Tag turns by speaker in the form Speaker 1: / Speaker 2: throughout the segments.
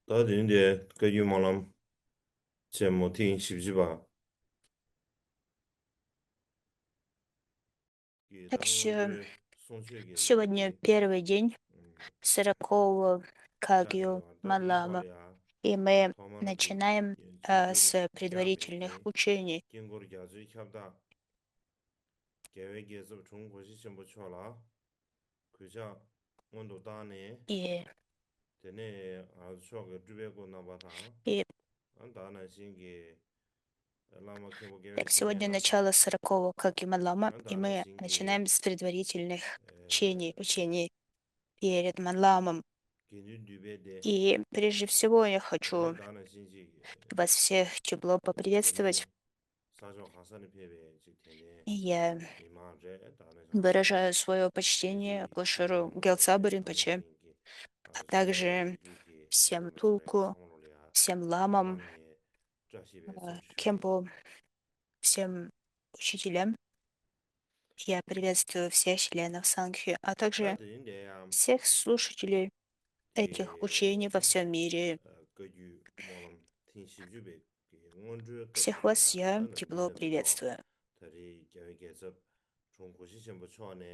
Speaker 1: 到点点个羽毛狼节目听习不习吧？给
Speaker 2: Так
Speaker 1: 当我
Speaker 2: что
Speaker 1: 这送学给这
Speaker 2: сегодня
Speaker 1: 里，первый
Speaker 2: день
Speaker 1: 嗯，40-го 下地
Speaker 2: Кагью
Speaker 1: 方到底好
Speaker 2: Малама,
Speaker 1: 了呀？и
Speaker 2: мы
Speaker 1: 他们那个
Speaker 2: начинаем
Speaker 1: 研究对的
Speaker 2: с
Speaker 1: 加倍
Speaker 2: предварительных
Speaker 1: 分，учений. 经过的加最看不到，各位给这中国是先不错了，看下温度大呢，И, 这呢还是需要个准备过那把它，и 俺大呢先给，那么看不各位
Speaker 2: так
Speaker 1: 先
Speaker 2: сегодня
Speaker 1: 了，начало
Speaker 2: 40-го Кагью Малама,
Speaker 1: 俺
Speaker 2: и
Speaker 1: 大呢
Speaker 2: мы
Speaker 1: 先给，начинаем
Speaker 2: с предварительных
Speaker 1: 呃，учений
Speaker 2: перед Маламом.
Speaker 1: 根据对别的。
Speaker 2: И прежде всего я хочу
Speaker 1: 俺大呢先这个。
Speaker 2: вас всех тепло
Speaker 1: 天天
Speaker 2: поприветствовать.
Speaker 1: 啥时候哈山的偏偏就天天
Speaker 2: И я
Speaker 1: 密码这大那啥子，выражаю
Speaker 2: свое
Speaker 1: 给
Speaker 2: почтение
Speaker 1: 这一毛
Speaker 2: Гошеру
Speaker 1: 了给
Speaker 2: Гелцабу
Speaker 1: 俺们
Speaker 2: Ринпоче,
Speaker 1: 先给，а 上面的
Speaker 2: также
Speaker 1: 给俺
Speaker 2: всем
Speaker 1: 们这边
Speaker 2: Тулку,
Speaker 1: 上路的啊，всем 俺们
Speaker 2: ламам,
Speaker 1: 呢这些边走学的，Кемпу,
Speaker 2: всем учителям. Я приветствую всех членов Сангхи, а
Speaker 1: 俺
Speaker 2: также
Speaker 1: 这人的呀，всех
Speaker 2: слушателей
Speaker 1: 给
Speaker 2: этих учений во всем мире.
Speaker 1: 根据毛了听习主备，给我这个这
Speaker 2: Всех
Speaker 1: 里啊，вас
Speaker 2: я
Speaker 1: 俺那你
Speaker 2: тепло
Speaker 1: 那知道，приветствую. 他的这位给这中国是先不错呢，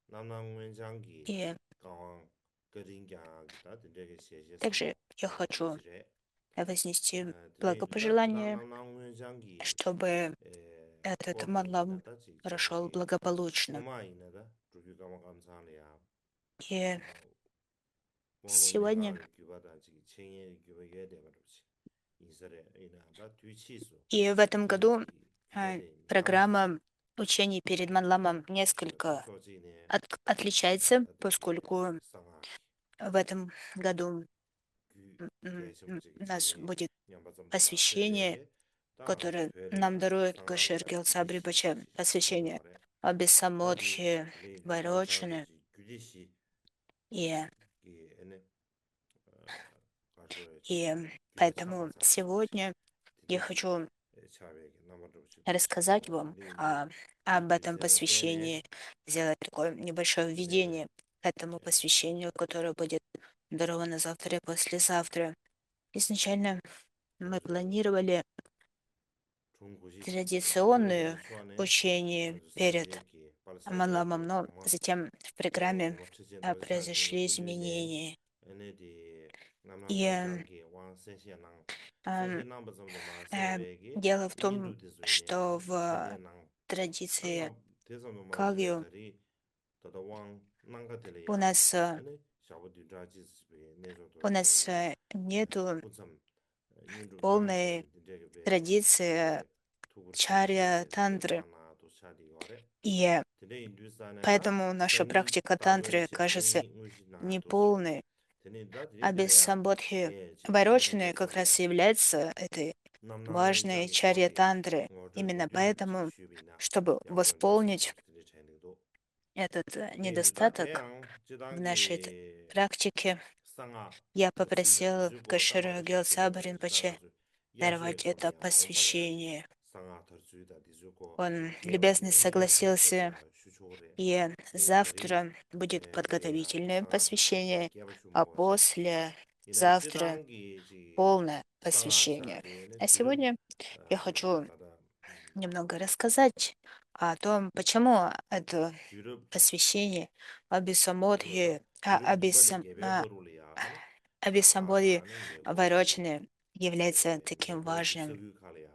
Speaker 1: 那么我们讲给。
Speaker 2: И
Speaker 1: 讲个人讲给他的这个谢谢什么，также
Speaker 2: я
Speaker 1: 对
Speaker 2: хочу
Speaker 1: 起来，вознести 这里
Speaker 2: благопожелание,
Speaker 1: 那我们讲给，чтобы 呃，этот 宝贝给他
Speaker 2: Малам
Speaker 1: 的这讲
Speaker 2: прошел
Speaker 1: 给，我
Speaker 2: благополучно.
Speaker 1: 妈那个注意干嘛干啥的呀？И 网络那个
Speaker 2: сегодня
Speaker 1: 给把他这个钱也给我也得吧，对不起，意思的，那他对起诉，И
Speaker 2: в этом
Speaker 1: 这是
Speaker 2: году
Speaker 1: 也得啊，программа
Speaker 2: учений перед Манламом
Speaker 1: 就
Speaker 2: несколько
Speaker 1: 说这呢，отличается, 他的这
Speaker 2: поскольку
Speaker 1: 上啊，в
Speaker 2: этом году
Speaker 1: 给什么这个
Speaker 2: у
Speaker 1: 钱
Speaker 2: нас
Speaker 1: 呢？будет 两把这么大费
Speaker 2: посвящение,
Speaker 1: 的。当
Speaker 2: которое
Speaker 1: 配的
Speaker 2: нам дарует
Speaker 1: 上啊，给
Speaker 2: Гошер
Speaker 1: 他具体
Speaker 2: Гелцабри
Speaker 1: 些
Speaker 2: Баче,
Speaker 1: 是挺好
Speaker 2: посвящение
Speaker 1: 的。他的
Speaker 2: Абисамодхи
Speaker 1: 这里呢，刚才的
Speaker 2: Вайрочины.
Speaker 1: 是具体些
Speaker 2: И,
Speaker 1: 给呢，还是这个
Speaker 2: и
Speaker 1: 给他上啊
Speaker 2: поэтому
Speaker 1: 上的东西，сегодня 这
Speaker 2: я
Speaker 1: 里是
Speaker 2: хочу
Speaker 1: 下面给那么多去对起，рассказать 我
Speaker 2: вам
Speaker 1: 领的
Speaker 2: об
Speaker 1: 给
Speaker 2: этом
Speaker 1: 现在这呢，посвящении,
Speaker 2: сделать такое небольшое
Speaker 1: 呢
Speaker 2: введение к этому посвящению, которое будет даровано завтра и послезавтра. Изначально мы планировали
Speaker 1: 中国是这个这么
Speaker 2: традиционное
Speaker 1: 说呢，учение 三
Speaker 2: перед
Speaker 1: 节给把它三节
Speaker 2: Амаламом,
Speaker 1: 给
Speaker 2: но
Speaker 1: 干嘛？затем
Speaker 2: в
Speaker 1: 我
Speaker 2: программе
Speaker 1: 们之前到三节我
Speaker 2: произошли
Speaker 1: 对对的。
Speaker 2: изменения.
Speaker 1: 那的，俺们
Speaker 2: И
Speaker 1: 我讲给往神仙
Speaker 2: ам,
Speaker 1: 郎不怎么的嘛，三
Speaker 2: э,
Speaker 1: 位给
Speaker 2: дело в
Speaker 1: 印度
Speaker 2: том,
Speaker 1: 的时候呢，что 天
Speaker 2: в
Speaker 1: 天郎，俺
Speaker 2: традиции
Speaker 1: 们这什么嘛，这
Speaker 2: Кагю
Speaker 1: 这里，到往啷个的了
Speaker 2: у
Speaker 1: 呀？нас, 那下午就这几次呗，那时候都
Speaker 2: у
Speaker 1: 天
Speaker 2: нас
Speaker 1: 天，нету 不怎么，印度王国
Speaker 2: полной
Speaker 1: 的这个呗，традиции 给土国这个这
Speaker 2: чаря
Speaker 1: 个这
Speaker 2: тантры.
Speaker 1: 王呐都下地瓜的。
Speaker 2: И
Speaker 1: 这里印度山呢，它
Speaker 2: поэтому наша
Speaker 1: 生意
Speaker 2: практика
Speaker 1: 大多一
Speaker 2: тантры
Speaker 1: 些，生
Speaker 2: кажется
Speaker 1: 意我是哪都是。
Speaker 2: неполной.
Speaker 1: 这里到这里
Speaker 2: А
Speaker 1: 的
Speaker 2: без
Speaker 1: 了呀，самбодхи 哎，这这这里的
Speaker 2: Вайрочины
Speaker 1: 啥
Speaker 2: как
Speaker 1: 的，раз
Speaker 2: и является этой
Speaker 1: 那我们讲
Speaker 2: важной
Speaker 1: 给说
Speaker 2: чарья
Speaker 1: 的，тантры. 我这我
Speaker 2: Именно
Speaker 1: 对的这
Speaker 2: поэтому,
Speaker 1: 水平呢，чтобы 要么这是这
Speaker 2: восполнить
Speaker 1: 这里才能多。
Speaker 2: этот
Speaker 1: 那印度到这
Speaker 2: недостаток
Speaker 1: 样，就当
Speaker 2: в нашей
Speaker 1: 给
Speaker 2: практике,
Speaker 1: 上啊，я 水的，这
Speaker 2: попросила
Speaker 1: 水果大嘛
Speaker 2: Кашира
Speaker 1: 都是水的
Speaker 2: Гелса
Speaker 1: 的，就当个
Speaker 2: Ринпоче
Speaker 1: 水，也水
Speaker 2: даровать
Speaker 1: 过的
Speaker 2: это
Speaker 1: 呀，毛过的呀，посвящение. 上啊，它水的，的水果，Он 给我
Speaker 2: любезно
Speaker 1: 的，也水的这
Speaker 2: согласился,
Speaker 1: 个需求的。
Speaker 2: и
Speaker 1: 那这里，завтра
Speaker 2: будет
Speaker 1: 这里啊，给
Speaker 2: подготовительное
Speaker 1: 上啊，它水的，посвящение, 给不出
Speaker 2: а
Speaker 1: 毛些。
Speaker 2: после
Speaker 1: 你呢，这
Speaker 2: завтра
Speaker 1: 当给这
Speaker 2: полное
Speaker 1: 上啊下
Speaker 2: посвящение.
Speaker 1: 的那
Speaker 2: А
Speaker 1: 对的，сегодня
Speaker 2: я
Speaker 1: 俺
Speaker 2: хочу
Speaker 1: 大的，немного
Speaker 2: рассказать о том, почему это
Speaker 1: 对的，посвящение 对的，Абисамодхи, 对的，对吧？的改变好多了呀，晚
Speaker 2: Абисамбоди
Speaker 1: 上那个我给，Вайрочины
Speaker 2: является
Speaker 1: 那
Speaker 2: таким
Speaker 1: 个我给手
Speaker 2: важным.
Speaker 1: 机卡了呀，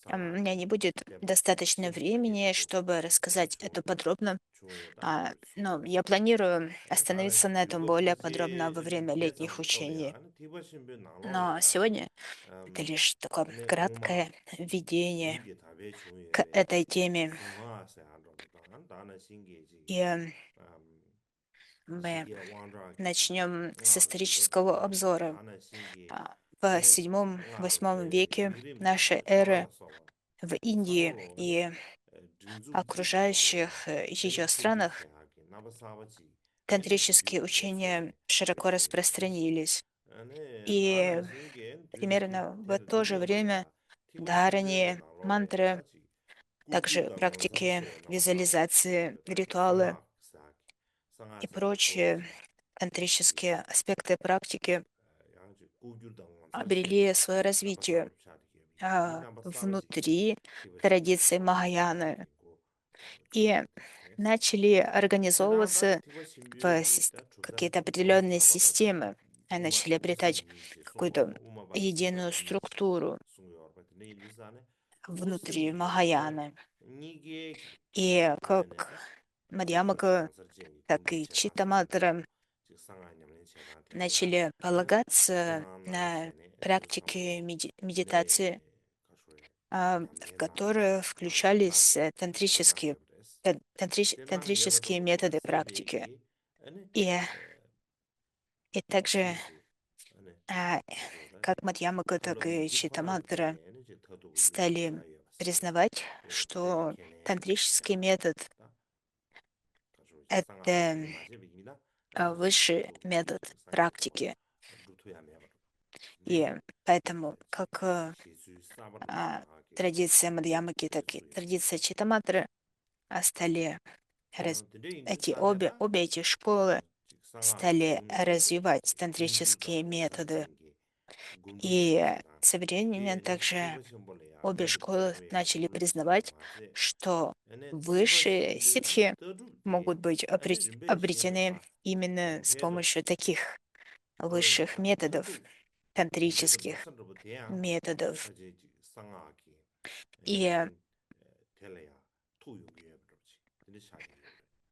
Speaker 1: 上
Speaker 2: У
Speaker 1: 啊，меня
Speaker 2: не будет
Speaker 1: 改变，достаточно 幸福的给这
Speaker 2: времени,
Speaker 1: 个
Speaker 2: чтобы
Speaker 1: 需
Speaker 2: рассказать
Speaker 1: 求，это
Speaker 2: подробно,
Speaker 1: 求也大都是需求
Speaker 2: но
Speaker 1: 的。
Speaker 2: я планирую
Speaker 1: 当然，остановиться
Speaker 2: на
Speaker 1: 如
Speaker 2: этом
Speaker 1: 果出
Speaker 2: более подробно
Speaker 1: 去
Speaker 2: во
Speaker 1: 就是
Speaker 2: время
Speaker 1: 开场
Speaker 2: летних
Speaker 1: 不好的
Speaker 2: учений.
Speaker 1: 呀，那提不起别难了了
Speaker 2: Но
Speaker 1: 呀，сегодня
Speaker 2: это
Speaker 1: 嗯，лишь
Speaker 2: такое
Speaker 1: 那我嘛，краткое
Speaker 2: введение
Speaker 1: 你给他别求也
Speaker 2: к
Speaker 1: 呗，этой
Speaker 2: теме.
Speaker 1: 送啊啥着的，当然先给这个，И 嗯。是
Speaker 2: мы
Speaker 1: 给网站给这个，начнем
Speaker 2: с
Speaker 1: 俺这个这
Speaker 2: исторического
Speaker 1: 个，обзора. 当然先给，В 那 俺的
Speaker 2: VII
Speaker 1: 印
Speaker 2: веке
Speaker 1: 度的么子
Speaker 2: нашей
Speaker 1: 啥
Speaker 2: эры
Speaker 1: 了啥了，в 啥
Speaker 2: Индии
Speaker 1: 了呢？и 珍珠几个啥了呀？окружающих 那你
Speaker 2: ее
Speaker 1: 手机
Speaker 2: странах
Speaker 1: 开下给，哪不啥不几，那手机
Speaker 2: тантрические
Speaker 1: 也错的，учения 也
Speaker 2: широко
Speaker 1: 错的东西。
Speaker 2: распространились.
Speaker 1: 那当然
Speaker 2: И
Speaker 1: 先给，对的对，примерно 他
Speaker 2: в
Speaker 1: 的对
Speaker 2: то
Speaker 1: 的
Speaker 2: же
Speaker 1: 好了
Speaker 2: время
Speaker 1: 呀，提不起别别
Speaker 2: Дхарани,
Speaker 1: 难了了呀，мантры, 啥子？估计
Speaker 2: также
Speaker 1: 刚刚上
Speaker 2: практики
Speaker 1: 学那么啥了，визуализации, 就他给上
Speaker 2: ритуалы
Speaker 1: 啊啥给，上啊
Speaker 2: и
Speaker 1: 啥给说
Speaker 2: прочие
Speaker 1: 几，给。
Speaker 2: тантрические аспекты практики
Speaker 1: 然后就
Speaker 2: обрели свое развитие внутри традиции Махаяны и начали организовываться в какие-то определенные системы, начали обретать какую-то единую структуру внутри Махаяны. И как Мадьямака, так и Читтаматра начали полагаться на практики медитации, в которые включались тантрические методы практики. И, и также а, как Мадьямака, так и Читтаматра стали признавать, что тантрический метод — это высший метод практики. И поэтому как традиция Мадьямаки, так и традиция Читтаматры стали обе эти школы стали развивать тантрические методы. И со временем также обе школы начали признавать, что высшие ситхи могут быть обретены именно с помощью таких высших методов, тантрических методов. И,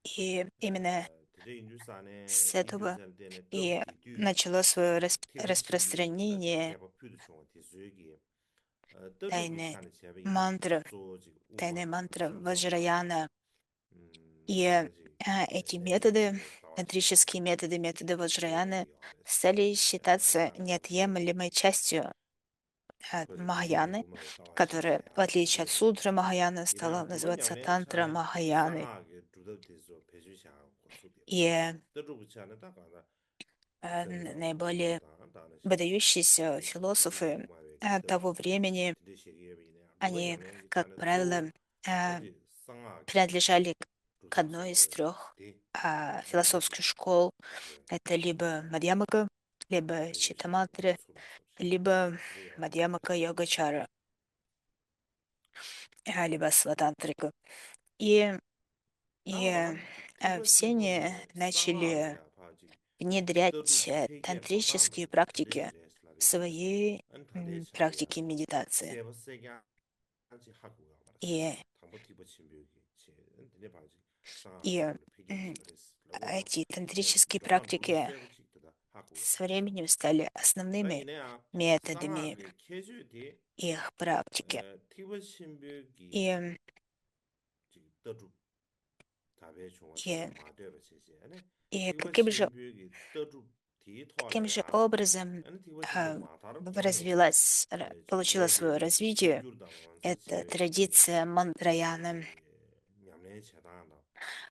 Speaker 2: и именно с этого и начало свое распространение тайны мантры, тайной мантры Ваджраяна. И эти методы, тантрические методы, методы Ваджраяны стали считаться неотъемлемой частью Махаяны, которая, в отличие от сутры Махаяны, стала называться тантра Махаяны. И наиболее выдающиеся философы того времени, они, как правило, э, принадлежали к одной из трех философских школ. Это либо Мадьямака, либо Читтаматра, либо Мадьямака Йогачара, либо Сватантрика. И, все они начали внедрять тантрические практики в свои практики медитации. И, и эти тантрические практики со временем стали основными методами их практики. И, и, и каким же образом получила свое развитие эта традиция мантраяна,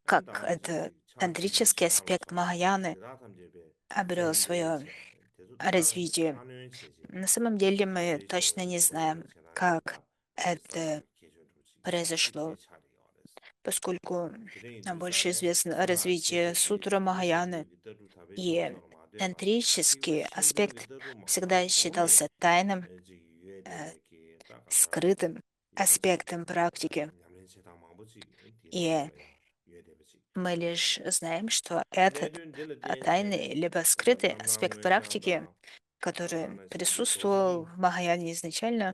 Speaker 2: как это тантрический аспект Махаяны обрел свое развитие. На самом деле мы точно не знаем, как это произошло, поскольку нам больше известно о развитии сутры Махаяны, и тантрический аспект всегда считался тайным, скрытым аспектом практики. И мы лишь знаем, что этот тайный либо скрытый аспект практики, который присутствовал в Махаяне изначально,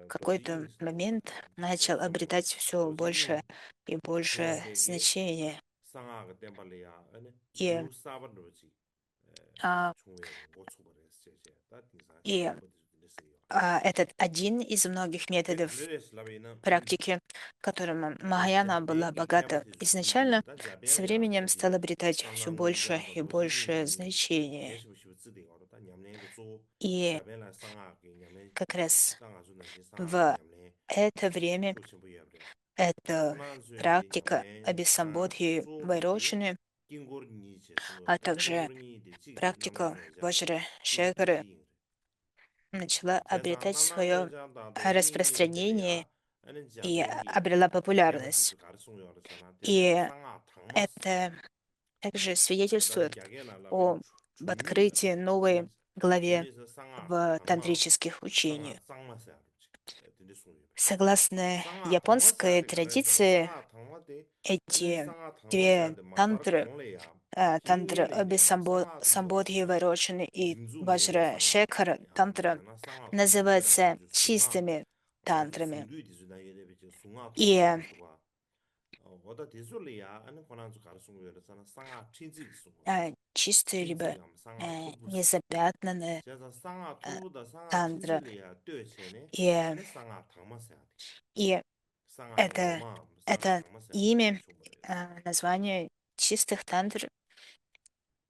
Speaker 2: в какой-то момент начал обретать все больше и больше значения. И, а, и этот один из многих методов практики, которым Махаяна была богата изначально, со временем стал обретать все больше и больше значения. И как раз в это время эта практика Абисамбодхи Вайрочины, а также практика Ваджра Шекары начала обретать свое распространение и обрела популярность. И это также свидетельствует об открытии новой главе
Speaker 1: 딘데서 상아
Speaker 2: в
Speaker 1: 당마
Speaker 2: тантрических
Speaker 1: 상아
Speaker 2: учениях.
Speaker 1: 쌍마세 알지 딘데 송이
Speaker 2: Согласно
Speaker 1: 상아 당마세
Speaker 2: японской
Speaker 1: 돼 가래서는
Speaker 2: традиции,
Speaker 1: 상아 당마데 아니
Speaker 2: эти
Speaker 1: 상아 당마세
Speaker 2: две
Speaker 1: 돼 마다르
Speaker 2: тантры,
Speaker 1: 공래야
Speaker 2: тантра
Speaker 1: 긴일랭게 상아
Speaker 2: Самбодхи
Speaker 1: 당마세
Speaker 2: Вайрочаны и
Speaker 1: 림주 맹게
Speaker 2: Ваджра
Speaker 1: 상아
Speaker 2: Шекхара
Speaker 1: 야
Speaker 2: тантра,
Speaker 1: 마샤나 상아 투부 빼나
Speaker 2: называются
Speaker 1: 가지고 숭아
Speaker 2: чистыми
Speaker 1: 어디
Speaker 2: тантрами.
Speaker 1: 송류이 디즈나게 되지 숭아
Speaker 2: И
Speaker 1: 투부 빼나 수가 어다 디술이야 아니 권한주 가르쳐 그래서는 상아 친지기 수고
Speaker 2: чистые, либо
Speaker 1: 친지감 상아 투부스
Speaker 2: незапятнанные
Speaker 1: 제가 상아
Speaker 2: э,
Speaker 1: 투부다 상아
Speaker 2: тантра.
Speaker 1: 친지리야 되체네
Speaker 2: И,
Speaker 1: 아니 상아 당마세야 돼
Speaker 2: и
Speaker 1: 상아
Speaker 2: это,
Speaker 1: 로마 상아
Speaker 2: это
Speaker 1: 당마세야 돼
Speaker 2: имя,
Speaker 1: 충분해서
Speaker 2: название чистых тантр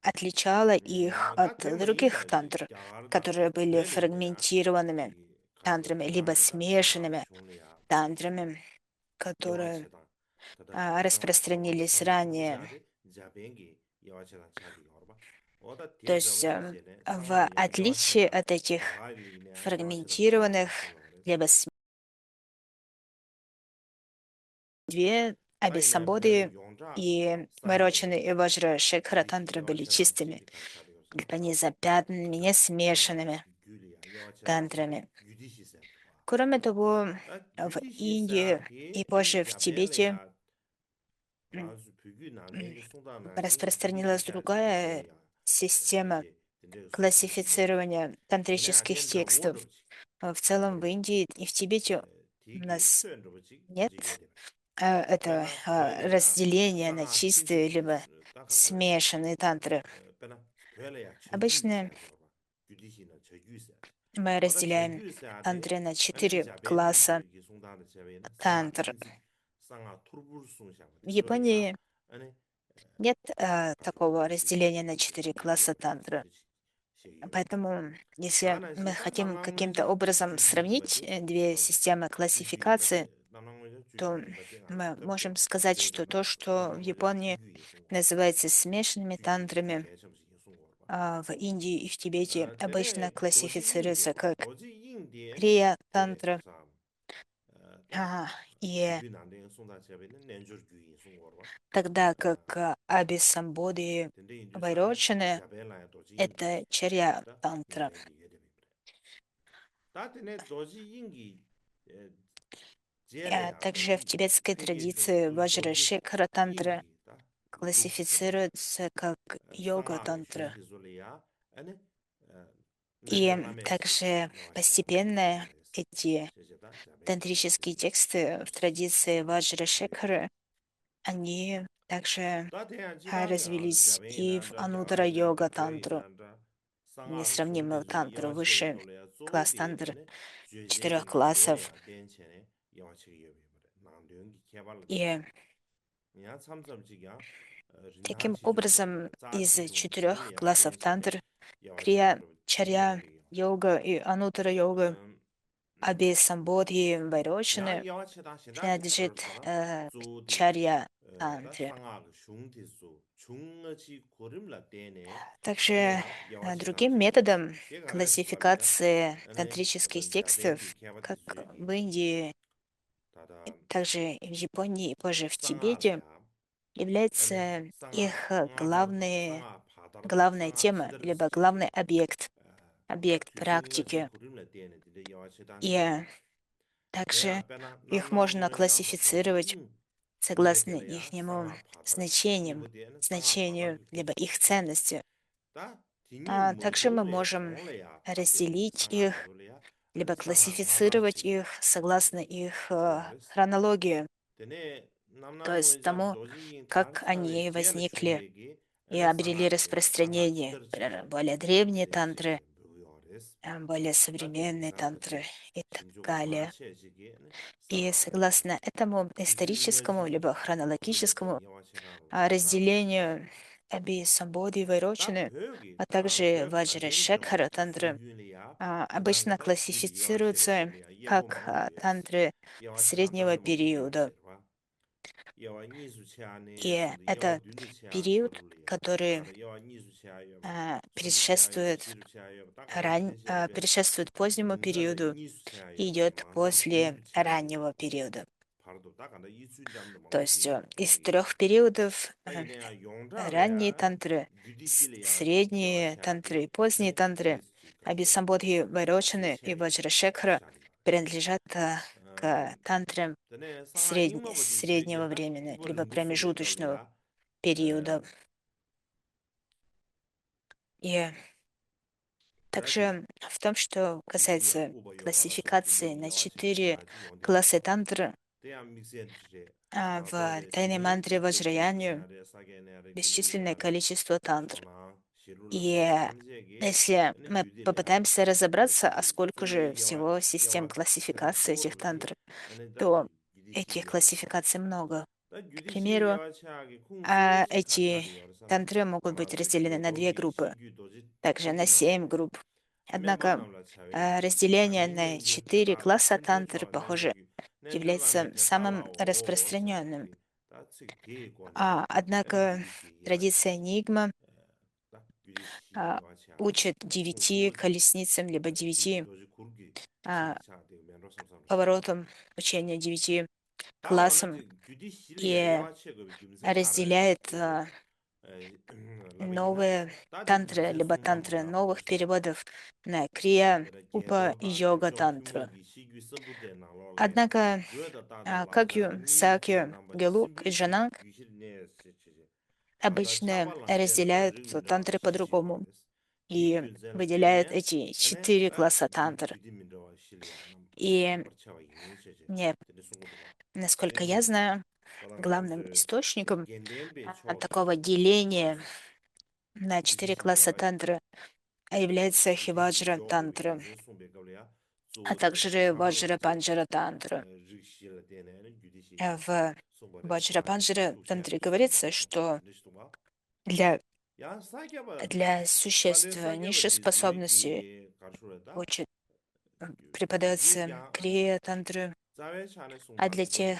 Speaker 2: отличало их от
Speaker 1: 다 템버
Speaker 2: других
Speaker 1: 인다
Speaker 2: тантр,
Speaker 1: 야가르다
Speaker 2: которые были
Speaker 1: 되는데야
Speaker 2: фрагментированными
Speaker 1: 지 가르다
Speaker 2: тантрами, либо
Speaker 1: 가르다 상아
Speaker 2: смешанными
Speaker 1: 중래야
Speaker 2: тантрами, которые
Speaker 1: 여와체다 다다 상아 당마
Speaker 2: распространились
Speaker 1: 상아
Speaker 2: ранее.
Speaker 1: 투부자데 자뱅기 여와체다 차디 여러분 어다
Speaker 2: То есть,
Speaker 1: 대저버지제네 상아
Speaker 2: в отличие
Speaker 1: 여와체다
Speaker 2: от этих
Speaker 1: 야가리네 여와체다 상아
Speaker 2: фрагментированных,
Speaker 1: 탑승로레스
Speaker 2: либо две
Speaker 1: 다이네 베네
Speaker 2: Абисамбоди
Speaker 1: 용자
Speaker 2: и
Speaker 1: 상게네
Speaker 2: Вайрочаны и Ваджра Шекхара
Speaker 1: 지
Speaker 2: тантра были
Speaker 1: 여와체다
Speaker 2: чистыми,
Speaker 1: 지기 탈차리오서
Speaker 2: либо
Speaker 1: 다
Speaker 2: незапятнанными, не
Speaker 1: 상아
Speaker 2: смешанными
Speaker 1: 규리야 여와체다 상아
Speaker 2: тантрами.
Speaker 1: 규디시세
Speaker 2: Кроме того,
Speaker 1: 다
Speaker 2: в Индии и
Speaker 1: 규디시세기 아니
Speaker 2: позже в Тибете
Speaker 1: 자벨레야
Speaker 2: м,
Speaker 1: 라즈 비규
Speaker 2: м,
Speaker 1: 난데기 송다나니
Speaker 2: распространилась
Speaker 1: 규디시세
Speaker 2: другая
Speaker 1: 디제야
Speaker 2: система
Speaker 1: 디제 딘데 송기 디제야
Speaker 2: классифицирования
Speaker 1: 되네
Speaker 2: тантрических
Speaker 1: 아덴
Speaker 2: текстов.
Speaker 1: 랑고르지
Speaker 2: В целом в
Speaker 1: 되네
Speaker 2: Индии и в Тибете у
Speaker 1: 디기
Speaker 2: нас
Speaker 1: 표현으로지
Speaker 2: нет
Speaker 1: 디제
Speaker 2: это
Speaker 1: 빼나 별이야
Speaker 2: разделения на
Speaker 1: 상아
Speaker 2: чистые
Speaker 1: 친지기
Speaker 2: либо
Speaker 1: 딱 그러더라지
Speaker 2: смешанные тантры.
Speaker 1: 빼나 별이야
Speaker 2: Обычно
Speaker 1: 저규세 저러봐 규디시는 저규세
Speaker 2: мы
Speaker 1: 어다
Speaker 2: разделяем
Speaker 1: 저규세한테
Speaker 2: тантры на
Speaker 1: 아니
Speaker 2: 4
Speaker 1: 자벨레야
Speaker 2: класса
Speaker 1: 이게 송다는 제베는 상아
Speaker 2: тантр.
Speaker 1: 친지 상아 투르불숭샤고
Speaker 2: В
Speaker 1: 디솔이야
Speaker 2: Японии
Speaker 1: 아니
Speaker 2: нет
Speaker 1: 가서
Speaker 2: такого
Speaker 1: 디지
Speaker 2: разделения на 4 класса
Speaker 1: 디디오레스
Speaker 2: тантра.
Speaker 1: 디지 시기요
Speaker 2: Поэтому, если
Speaker 1: 다나
Speaker 2: мы
Speaker 1: 시다
Speaker 2: хотим каким-то
Speaker 1: 남남문자
Speaker 2: образом сравнить
Speaker 1: 주디기바데
Speaker 2: две системы классификации,
Speaker 1: 주디기바데 남남문자
Speaker 2: то
Speaker 1: 주디기바데 안
Speaker 2: мы можем
Speaker 1: 덥게
Speaker 2: сказать, что
Speaker 1: 되잖아
Speaker 2: то, что в
Speaker 1: 남남문자
Speaker 2: Японии
Speaker 1: 주규 예송고
Speaker 2: называется смешанными
Speaker 1: 주규
Speaker 2: тантрами,
Speaker 1: 개점시 예송고 봐
Speaker 2: в Индии и в Тибете обычно
Speaker 1: 되네 도지
Speaker 2: классифицируется
Speaker 1: 인데
Speaker 2: как
Speaker 1: 도지 인데는
Speaker 2: крия
Speaker 1: 돼
Speaker 2: тантра,
Speaker 1: 자, 딱
Speaker 2: и
Speaker 1: 비규 난데 송다 제베는 낸저 규 예송고 봐
Speaker 2: тогда как Абисамбоди
Speaker 1: 근데 인도상에
Speaker 2: Вайрочаны —
Speaker 1: 자벨라야 도지 인데
Speaker 2: это чарья
Speaker 1: 다
Speaker 2: тантра.
Speaker 1: 냐뱅기 예데비 다 되네 도지 인기 제레야
Speaker 2: Также в
Speaker 1: 도지
Speaker 2: тибетской
Speaker 1: 되게
Speaker 2: традиции Ваджра
Speaker 1: 도지
Speaker 2: Шекхара тантра
Speaker 1: 인기 다 룩스네
Speaker 2: классифицируется как
Speaker 1: 상하가
Speaker 2: йога-тантра.
Speaker 1: 슝디솔이야 아니
Speaker 2: И
Speaker 1: 렌저라메스
Speaker 2: также
Speaker 1: 여와체다
Speaker 2: постепенно
Speaker 1: 그래서
Speaker 2: эти
Speaker 1: 제제다 자뱅기
Speaker 2: тантрические
Speaker 1: 야와체다
Speaker 2: тексты в традиции Ваджра Шекхара, они также
Speaker 1: 다 대한 지당이야
Speaker 2: развились и в
Speaker 1: 자뱅이란다
Speaker 2: Ануттара
Speaker 1: 자가리란다
Speaker 2: йога тантру,
Speaker 1: 별이란다 상하가
Speaker 2: несравнимую
Speaker 1: 슝디솔
Speaker 2: тантру,
Speaker 1: 여와체
Speaker 2: выше
Speaker 1: 돌려야
Speaker 2: класс
Speaker 1: 쪼게
Speaker 2: тантр
Speaker 1: 아니
Speaker 2: 4
Speaker 1: 죄제기
Speaker 2: классов.
Speaker 1: 난도야 덴체네 여와체 여비버려 난도연기 개발되지
Speaker 2: И
Speaker 1: 야 참sam지야
Speaker 2: таким
Speaker 1: 린하치
Speaker 2: образом
Speaker 1: 주솔이야
Speaker 2: из
Speaker 1: 짜치 좀
Speaker 2: 4
Speaker 1: 별이야
Speaker 2: классов
Speaker 1: 덴체네
Speaker 2: тантр
Speaker 1: 여와체
Speaker 2: Крия,
Speaker 1: 돌려
Speaker 2: Чарья
Speaker 1: 딘딩게
Speaker 2: йога и Ануттара йога,
Speaker 1: 음
Speaker 2: обе Самбодхи
Speaker 1: 야
Speaker 2: Вайрочаны,
Speaker 1: 여와체다 신다기
Speaker 2: принадлежит
Speaker 1: 가르쳐라 조디
Speaker 2: Чарья
Speaker 1: 다
Speaker 2: тантре.
Speaker 1: 상하가 슝디수 중어지 고름라 때네
Speaker 2: Также
Speaker 1: 내야 여와체다
Speaker 2: другим
Speaker 1: 지기
Speaker 2: методом
Speaker 1: 걔가 알았을랍이다
Speaker 2: классификации
Speaker 1: 아니
Speaker 2: тантрических
Speaker 1: 자뱅기
Speaker 2: текстов, как
Speaker 1: 개발되지
Speaker 2: в Индии,
Speaker 1: 다다
Speaker 2: также и в Японии и позже в Тибете,
Speaker 1: 상하가야 아니
Speaker 2: является
Speaker 1: 상하
Speaker 2: их
Speaker 1: 상하다 상하 바다다
Speaker 2: главная
Speaker 1: 상하
Speaker 2: тема,
Speaker 1: 치더라스
Speaker 2: либо
Speaker 1: 제제
Speaker 2: главный объект
Speaker 1: 중어지
Speaker 2: практики.
Speaker 1: 고름라 때네 근데 여와체다
Speaker 2: И
Speaker 1: 지기야
Speaker 2: также
Speaker 1: 내야 빼나
Speaker 2: их можно
Speaker 1: 남남무에다 도지
Speaker 2: классифицировать
Speaker 1: 인
Speaker 2: согласно
Speaker 1: 인데벨이야
Speaker 2: ихнему
Speaker 1: 상하 바다라
Speaker 2: значениям,
Speaker 1: 이부디에는 상하
Speaker 2: значению,
Speaker 1: 바다기
Speaker 2: либо их
Speaker 1: 도지소
Speaker 2: ценности.
Speaker 1: 다 딩님
Speaker 2: Также мы
Speaker 1: 뭐돌래
Speaker 2: можем
Speaker 1: 공래야 답게
Speaker 2: разделить
Speaker 1: 상하
Speaker 2: их,
Speaker 1: 디솔래야 아니
Speaker 2: либо
Speaker 1: 상하
Speaker 2: классифицировать
Speaker 1: 마바지
Speaker 2: их согласно их
Speaker 1: 요아레스
Speaker 2: хронологии,
Speaker 1: 데네
Speaker 2: то есть
Speaker 1: 남남무에자
Speaker 2: тому,
Speaker 1: 도지
Speaker 2: как
Speaker 1: 가르치다데
Speaker 2: они
Speaker 1: 제일
Speaker 2: возникли
Speaker 1: 중요하게
Speaker 2: и
Speaker 1: 아니
Speaker 2: обрели
Speaker 1: 상하 디야 상하
Speaker 2: распространение.
Speaker 1: 치더지야
Speaker 2: Более древние тантры,
Speaker 1: 데시게 요아레스
Speaker 2: более
Speaker 1: 다데
Speaker 2: современные тантры
Speaker 1: 나타데
Speaker 2: и так
Speaker 1: 신조가
Speaker 2: далее.
Speaker 1: 마체지게
Speaker 2: И
Speaker 1: 상하
Speaker 2: согласно этому историческому
Speaker 1: 규규어지
Speaker 2: либо
Speaker 1: 고름라데
Speaker 2: хронологическому
Speaker 1: 여와체다로 상하
Speaker 2: разделению Аби Самбоди
Speaker 1: 다
Speaker 2: Вайрочаны,
Speaker 1: 배우기
Speaker 2: а также
Speaker 1: 깡제
Speaker 2: Ваджра
Speaker 1: 가진 경우
Speaker 2: Шекхара тантры
Speaker 1: 수균이야
Speaker 2: обычно
Speaker 1: 지당에다 규리 여와체다
Speaker 2: классифицируются
Speaker 1: 돌이야 예보
Speaker 2: как
Speaker 1: 망고리에스
Speaker 2: тантры
Speaker 1: 여와체다
Speaker 2: среднего
Speaker 1: 단도 먹기
Speaker 2: периода.
Speaker 1: 예와체다 여와 니수체 안에
Speaker 2: И
Speaker 1: 순도 여와
Speaker 2: это
Speaker 1: 둔두체 안
Speaker 2: период,
Speaker 1: 토르리야
Speaker 2: который
Speaker 1: 다들 여와 니수체 아여 순두체 아여
Speaker 2: предшествует,
Speaker 1: 지루체 아여 딱 가다 텐시아베
Speaker 2: предшествует позднему
Speaker 1: 등간에
Speaker 2: периоду
Speaker 1: 니수체
Speaker 2: и
Speaker 1: 아여
Speaker 2: идет
Speaker 1: 망상
Speaker 2: после
Speaker 1: 둔두체 아여
Speaker 2: раннего периода.
Speaker 1: 바로도 딱 가다 이순잠도
Speaker 2: То
Speaker 1: 먹기
Speaker 2: есть из
Speaker 1: 예와체다
Speaker 2: 3 периодов
Speaker 1: 다이네야
Speaker 2: ранние
Speaker 1: 용자래야
Speaker 2: тантры,
Speaker 1: 규디실이야
Speaker 2: средние
Speaker 1: 여와체다
Speaker 2: тантры и поздние тантры, Абхисамбодхи Вайрочаны и Ваджрашекхара принадлежат к тантре среднего времени, либо промежуточного периода. И также в том, что касается классификации на 4 класса тантры, в тайной мантре Ваджраяню бесчисленное количество тантр. И если мы попытаемся разобраться, а сколько же всего систем классификации этих тантр, то этих классификаций много. К примеру, эти тантры могут быть разделены на 2 группы, также на 7 групп. Однако разделение на 4 класса тантр, похоже, является самым распространенным. Однако традиция Нигма а, учит 9 колесницам, либо 9 поворотам учения, 9 классам, и разделяет новые тантры, либо тантры новых переводов на крия, упа и йога тантру. Однако Кагью, Сакью, Гелук и Джананг обычно разделяют тантры по-другому и выделяют эти 4 класса тантр. И мне, насколько я знаю, главным источником такого деления на 4 класса тантры является Хиваджра тантра, а также Ваджра Панджара тантра. В Ваджра Панджара тантре говорится, что для существ низшей способности преподается крия тантры, а для тех,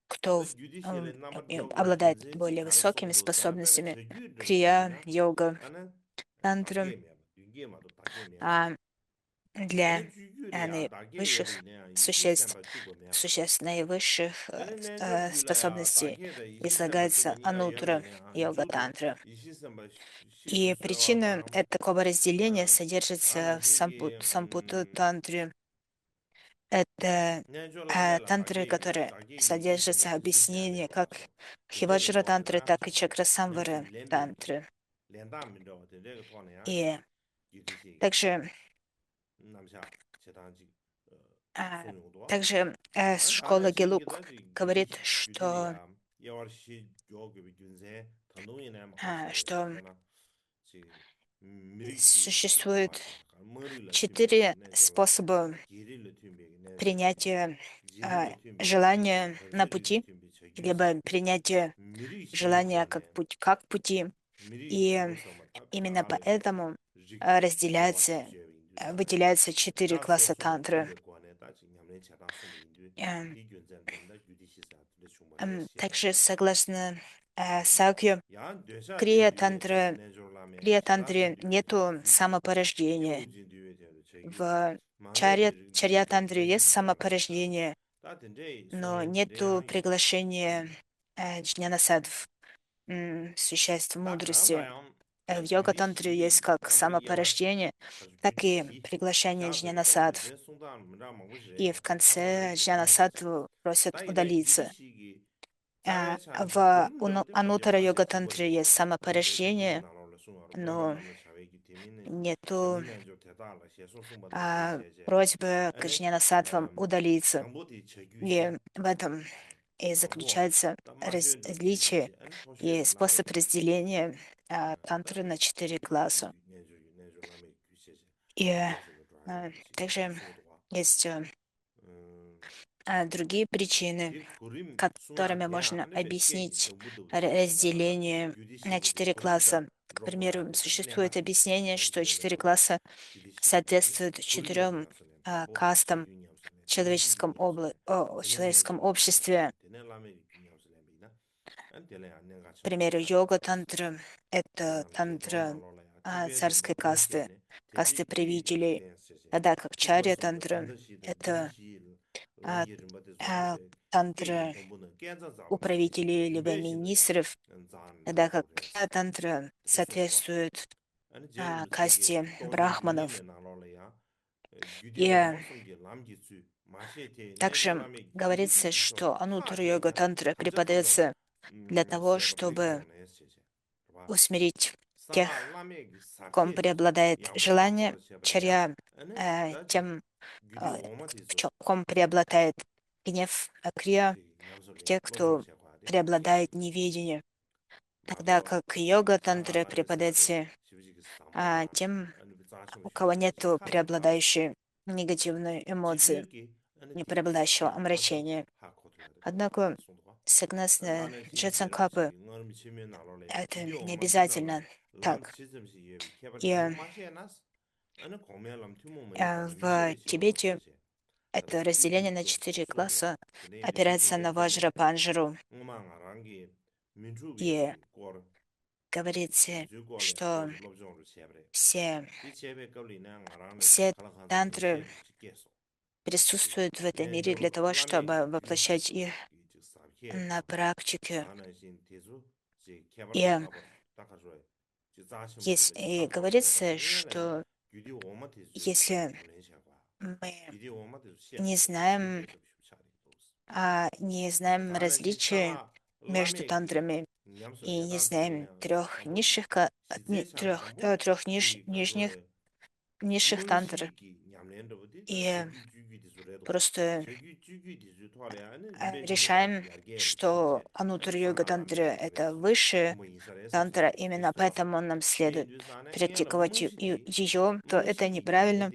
Speaker 2: кто обладает более высокими способностями, крия, йога, тантра, а для наивысших существ наивысших способностей излагается анутра, йога, тантра. И причина такого разделения содержится в сампута тантре. Это тантры, которые содержатся объяснение как Хиваджра тантры, так и Чакрасамвара тантры. И также школа Гелук говорит, что существует 4 способа принятия желания на пути, либо принятия желания как пути. И именно поэтому выделяются 4 класса тантры. Также, согласно Сакью, крия-тантре нету самопорождения. В чарья-тантре есть самопорождение, но нету приглашения джнана-садв, существ мудрости. В йога-тантре есть как самопорождение, так и приглашение джнана-садв. И в конце джнана-садв просят удалиться. В анутара йога-тантре есть самопорождение, но нету просьбы к джнана-садвам удалиться. И в этом и заключается различие и способ разделения тантры на 4 класса. И также есть другие причины, которыми можно объяснить разделение на 4 класса. К примеру, существует объяснение, что 4 класса соответствуют 4 кастам в человеческом обществе. К примеру, йога-тантра — это тантра царской касты правителей, тогда как чарья-тантра — это тантра управителей либо министров, тогда как крия-тантра соответствует касте брахманов. И также говорится, что анутара-йога тантра преподается для того, чтобы усмирить тех, в ком преобладает желание, чаря, тем, в ком преобладает гнев, а крия, в тех, кто преобладает неведение. Тогда как йога тантра преподается тем, у кого нет преобладающей негативной эмоции, не преобладающего омрачения. Однако, согласно Джетсанкапы, это не обязательно так. И в Тибете это разделение на 4 класса опирается на Ваджра Панджару. И говорится, что все, все тантры присутствуют в этом мире для того, чтобы воплощать их на практике. И, и говорится, что если мы не знаем, не знаем различия между тантрами и не знаем трех низших, нижних, низших тантр, и просто решаем, что анутара-йога тантра — это высшая тантра, именно поэтому нам следует практиковать ее, то это неправильно,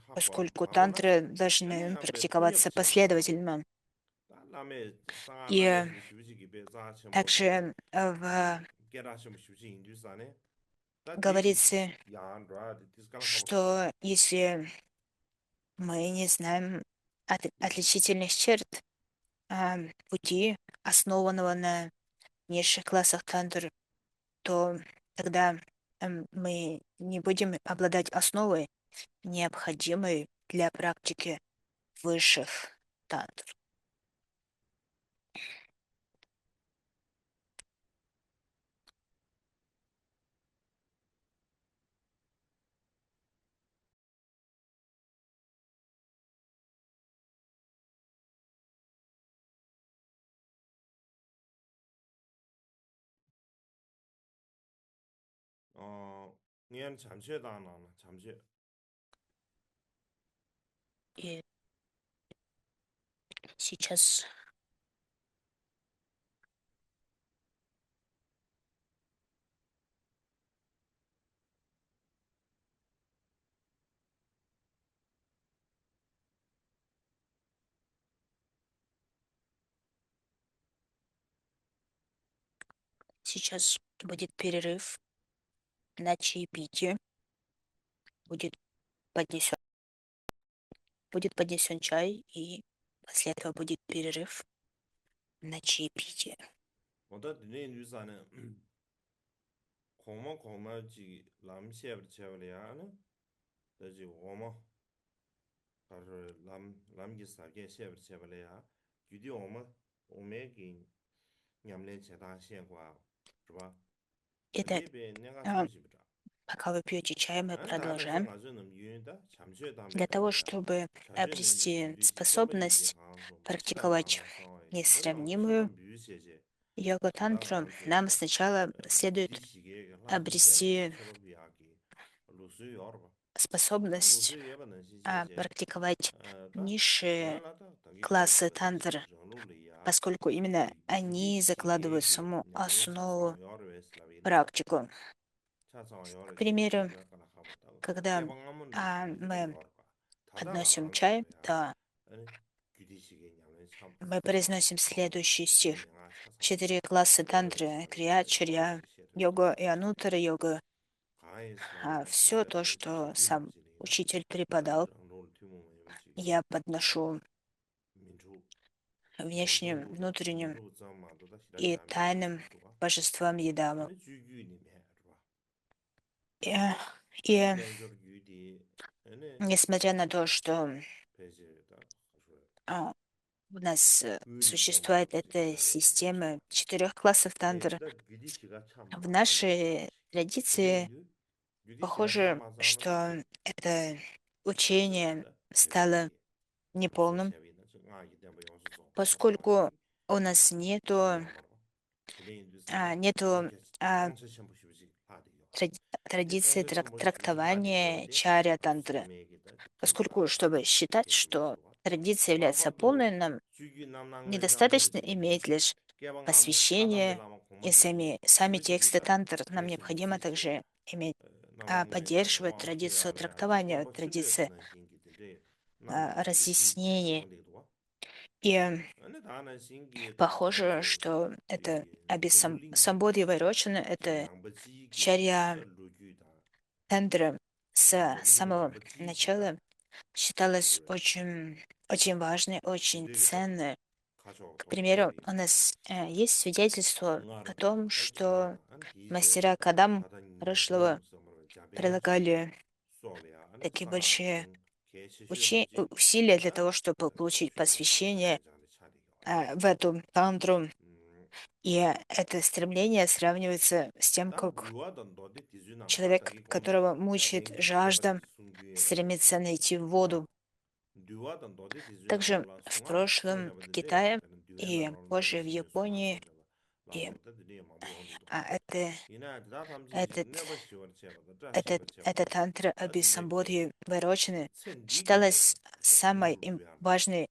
Speaker 2: поскольку тантры должны практиковаться последовательно. И также говорится, что если мы не знаем отличительных черт пути, основанного на низших классах тантр, то тогда мы не будем обладать основой, необходимой для практики высших тантр. И сейчас будет перерыв на чаепитие, будет поднесен, чай, и после этого будет перерыв на чаепитие. Итак, пока вы пьете чай, мы продолжаем. Для того, чтобы обрести способность практиковать несравнимую йога-тантру, нам сначала следует обрести способность практиковать низшие классы тантр, поскольку именно они закладывают саму основу практику. К примеру, когда мы подносим чай, то мы произносим следующий стих. 4 класса тантры — крия, чарья, йога и анутара йога. Все то, что сам учитель преподал, я подношу внешним, внутренним и тайным божествам Едаму. И несмотря на то, что у нас существует эта система 4 классов тантр, в нашей традиции Похоже, что это учение стало неполным, поскольку у нас нету а, традиции трактования чаря тантры. Поскольку, чтобы считать, что традиция является полной, нам недостаточно иметь лишь посвящение и сами тексты тантр. Нам необходимо также иметь, поддерживать традицию трактования, традиции разъяснений. И похоже, что это Абисамбодхи Вайрочина, это чарья тантра с самого начала считалась очень важной, очень ценной. К примеру, у нас есть свидетельство о том, что мастера Кадам прошлого прилагали такие большие усилия для того, чтобы получить посвящение в эту тантру. И это стремление сравнивается с тем, как человек, которого мучает жажда, стремится найти воду. Также в прошлом в Китае и позже в Японии и а, это, этот, эта тантра Абисамбодхи Вайрочины считалась самой важной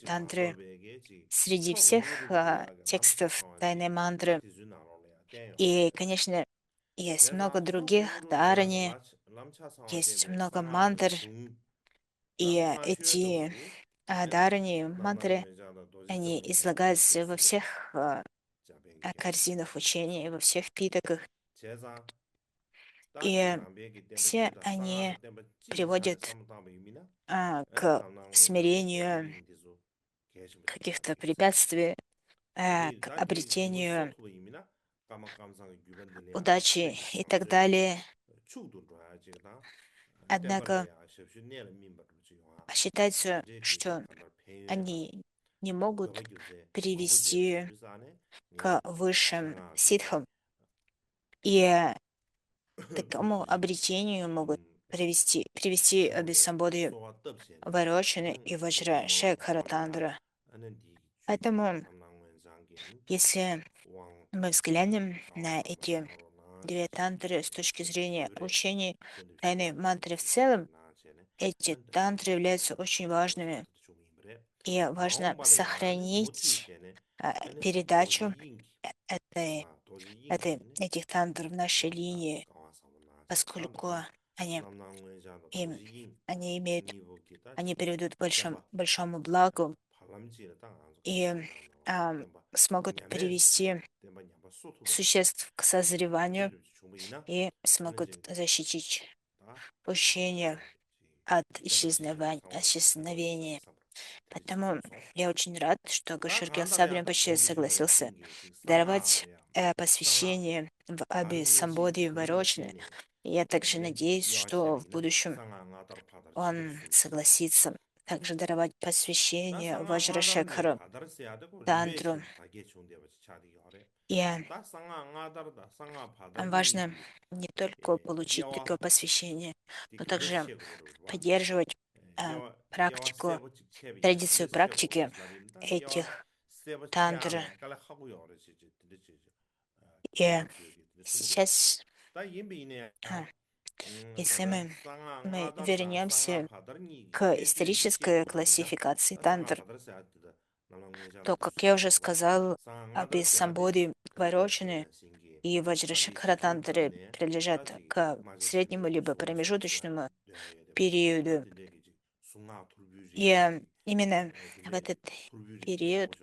Speaker 2: тантрой среди всех текстов тайной мантры. И, конечно, есть много других дарани, есть много мантр, и эти дарани, мантры, они излагаются во всех корзинах учения, во всех питаках. И все они приводят к смирению каких-то препятствий, к обретению удачи и так далее. Однако считается, что они не могут привести к высшим ситхам, и такому обретению могут привести Абисамбодхи Вайрочины и Ваджра Шекхара Тандра. Поэтому, если мы взглянем на эти две тантры с точки зрения учения тайной мантры в целом, эти тантры являются очень важными, и важно сохранить передачу этой, этих тантр в нашей линии, поскольку они, им, они имеют, они приведут к большому благу и смогут привести существ к созреванию и смогут защитить учение от исчезновения. Поэтому я очень рад, что Гашергел Сабрин почти согласился даровать посвящение в Аби Самбоди Варочне. Я также надеюсь, что в будущем он согласится также даровать посвящение Ваджрашекхару Тантру. И важно не только получить такое посвящение, но также поддерживать практику, традицию практики этих тантр. И сейчас, а, если мы вернемся к исторической классификации тантр, то, как я уже сказал, Абисамбоди Вайрочины и Ваджрашикхара тантры принадлежат к среднему либо промежуточному периоду. И именно в этот период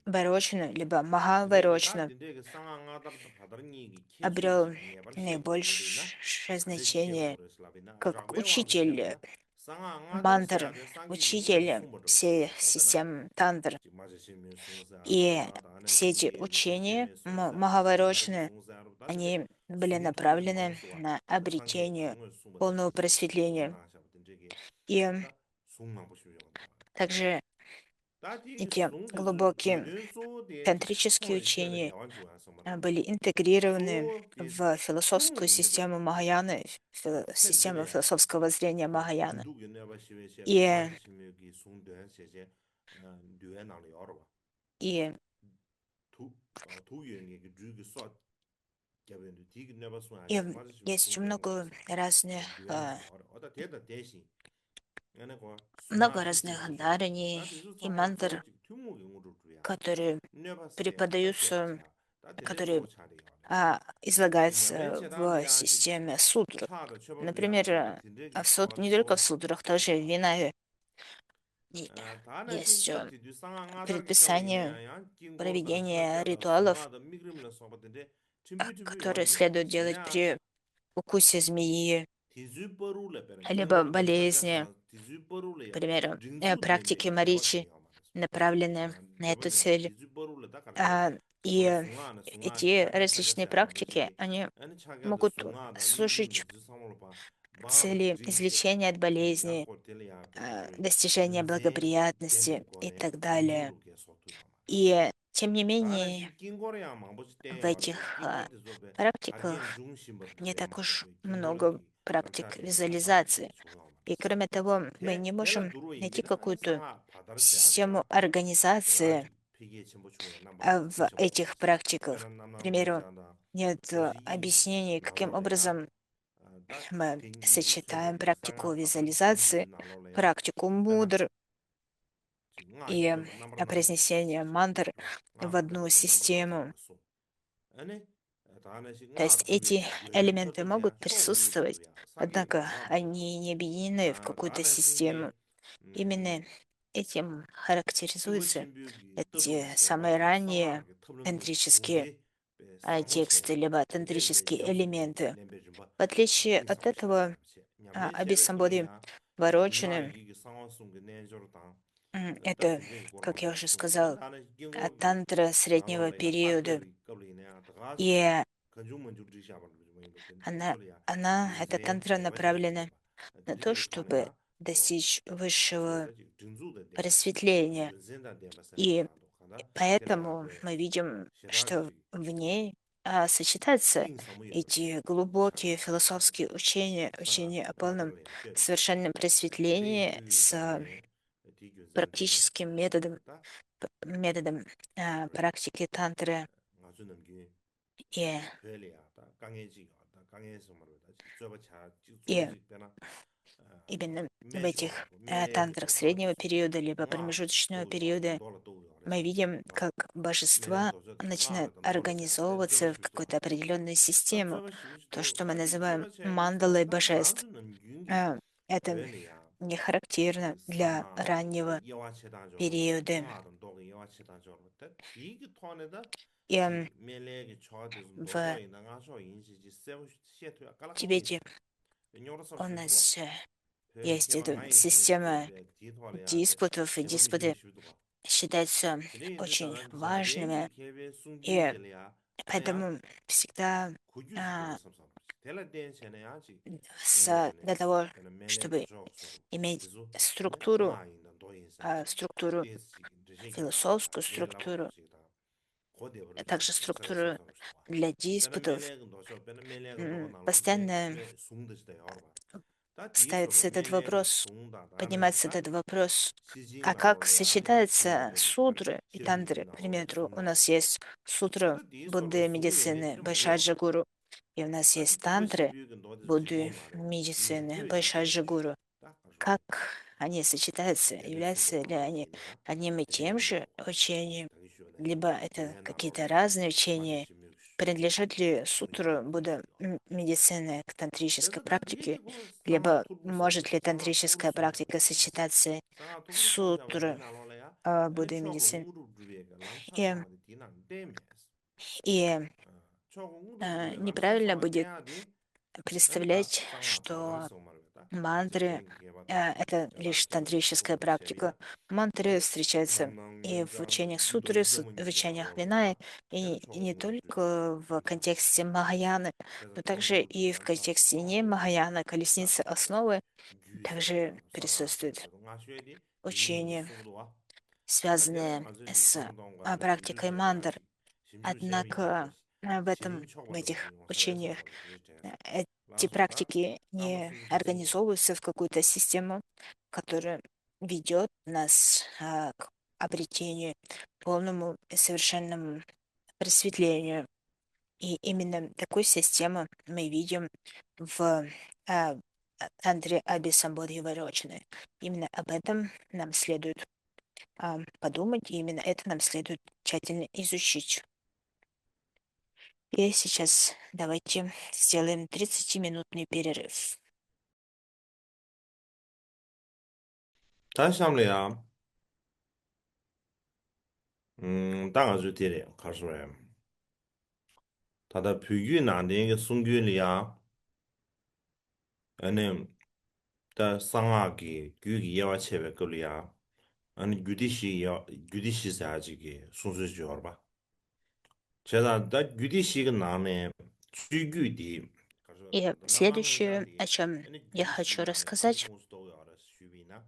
Speaker 2: Вайрочина, либо Маха-Вайрочина обрел наибольшее значение как учитель мантр, учитель всей системы тантр. И все эти учения Махавайрочны, они были направлены на обретение полного просветления. И также Эти глубокие тантрические учения были интегрированы в философскую систему Махаяны, систему философского зрения Махаяны. И, и И есть много разных, много разных дарований и мантр, которые преподаются, которые излагаются в системе сутр. Например, не только в сутрах, тоже в Винае есть предписание проведения ритуалов, которые следует делать при укусе змеи, либо болезни, к примеру, практики Маричи, направленные на эту цель. А, И эти различные практики, они могут служить цели излечения от болезни, достижения благоприятности и так далее. И тем не менее, в этих практиках не так уж много практик визуализации. И кроме того, мы не можем найти какую-то систему организации в этих практиках. К примеру, нет объяснений, каким образом мы сочетаем практику визуализации, практику мудр и произнесение мантр в одну систему. То есть эти элементы могут присутствовать, однако они не объединены в какую-то систему. Именно этим характеризуются эти самые ранние тантрические тексты, либо тантрические элементы. В отличие от этого, Абисамбоди Варочины, это, как я уже сказал, тантра среднего периода, и эта тантра направлена на то, чтобы достичь высшего просветления. И поэтому мы видим, что в ней сочетаются эти глубокие философские учения, учения о полном совершенном просветлении с практическим методом практики тантры. И, и именно в этих тантрах среднего периода либо промежуточного периода мы видим, как божества начинают организовываться в какую-то определенную систему, то, что мы называем мандалой божеств. Это не характерно для раннего периода. И в Тибете у нас есть эта система диспутов, и диспуты считаются очень важными, и поэтому всегда для того, чтобы иметь структуру, структуру, философскую структуру, а также структуру для диспутов, постоянно ставится этот вопрос, поднимается этот вопрос, а как сочетаются сутры и тантры? К примеру, у нас есть сутры Будды медицины Байшаджа Гуру, и у нас есть тантры Будды медицины Байшаджа Гуру. Как они сочетаются? Являются ли они одним и тем же учением? Либо это какие-то разные учения? Принадлежат ли сутры Будда медицины к тантрической практике? Либо может ли тантрическая практика сочетаться с сутры Будды медицины? И, и неправильно будет представлять, что мантры это лишь тантрическая практика. Мантры встречаются и в учениях сутры, в учениях Виная, и не только в контексте Махаяны, но также и в контексте не Махаяна, колесницы основы, также присутствует учение. связанные с практикой мандр. Однако в этих учениях эти практики не организовываются в какую-то систему, которая ведет нас к обретению, полному и совершенному просветлению. И именно такую систему мы видим в тантре Абхисамбодхи Варочаны. Именно об этом нам следует подумать, и именно это нам следует тщательно изучить. И сейчас давайте сделаем 30-минутный перерыв.
Speaker 1: 咱想里啊，大概就这点，开始呗。他的培育难的一个送卷里啊，那的上啊给举个要切呗，个里啊，具体是要具体是啥这个送出去好了吧？现在在具体是个难呢，最具的，可是
Speaker 2: И
Speaker 1: 那啷个讲
Speaker 2: следующее,
Speaker 1: 的？о
Speaker 2: чем
Speaker 1: 那具
Speaker 2: я
Speaker 1: 体是个
Speaker 2: хочу
Speaker 1: 难呢，具体
Speaker 2: рассказать,
Speaker 1: 公司都要的水平呢，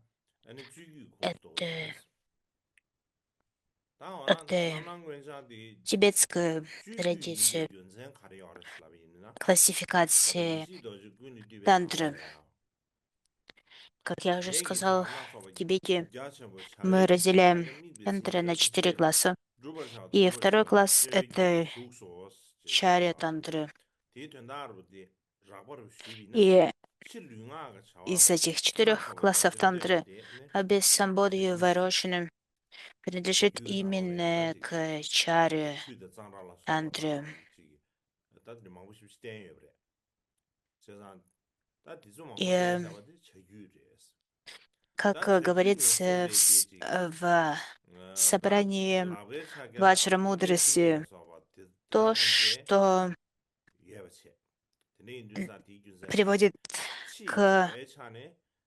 Speaker 1: 那最具公司都要的
Speaker 2: это,
Speaker 1: 是。当然了，это 那啷个讲的？тибетская 最具一个
Speaker 2: традиция
Speaker 1: 原生卡的要的是那边的呢？他的一
Speaker 2: классификации
Speaker 1: 些都是规律对别难了
Speaker 2: тантры.
Speaker 1: 的呀。
Speaker 2: Как я уже
Speaker 1: 那个
Speaker 2: сказал,
Speaker 1: 查那说
Speaker 2: в
Speaker 1: 吧，Тибете 加钱不查的
Speaker 2: мы
Speaker 1: 这些啊，разделяем 跟密闭是一
Speaker 2: тантры
Speaker 1: 个
Speaker 2: на
Speaker 1: 是
Speaker 2: 4
Speaker 1: 这，класса. 如果查
Speaker 2: И
Speaker 1: 如果
Speaker 2: второй
Speaker 1: 查
Speaker 2: класс —
Speaker 1: 这个具体
Speaker 2: это
Speaker 1: 读书这些是
Speaker 2: чаря
Speaker 1: 啊的，тантры. 第一段大陆的让我的水平呢，И 是另外个查啊，из
Speaker 2: этих
Speaker 1: 那
Speaker 2: 4
Speaker 1: 说吧，要
Speaker 2: классов
Speaker 1: 跟别个
Speaker 2: тантры
Speaker 1: 的呢，这
Speaker 2: Абхисамбодхи
Speaker 1: 具体的，Вайрошина 这
Speaker 2: принадлежит
Speaker 1: 有难了嘞，但
Speaker 2: именно
Speaker 1: 这个
Speaker 2: к чаре
Speaker 1: 去的长大了说吧，тантры. 这个，但是你忙不是点阅不了，实际上，但这种忙不点
Speaker 2: И,
Speaker 1: 下吧，这吃有的是，как 但吃有的说
Speaker 2: говорится
Speaker 1: 的的这个。
Speaker 2: в
Speaker 1: 他
Speaker 2: собрании
Speaker 1: 老白吃个啥？Ваджра 天天是给人
Speaker 2: мудрости,
Speaker 1: 说吧，这他
Speaker 2: то,
Speaker 1: 很多
Speaker 2: что
Speaker 1: 也不吃，天天就是
Speaker 2: м,
Speaker 1: 啥地就是啥，приводит 气吃
Speaker 2: к,
Speaker 1: 爱吃呢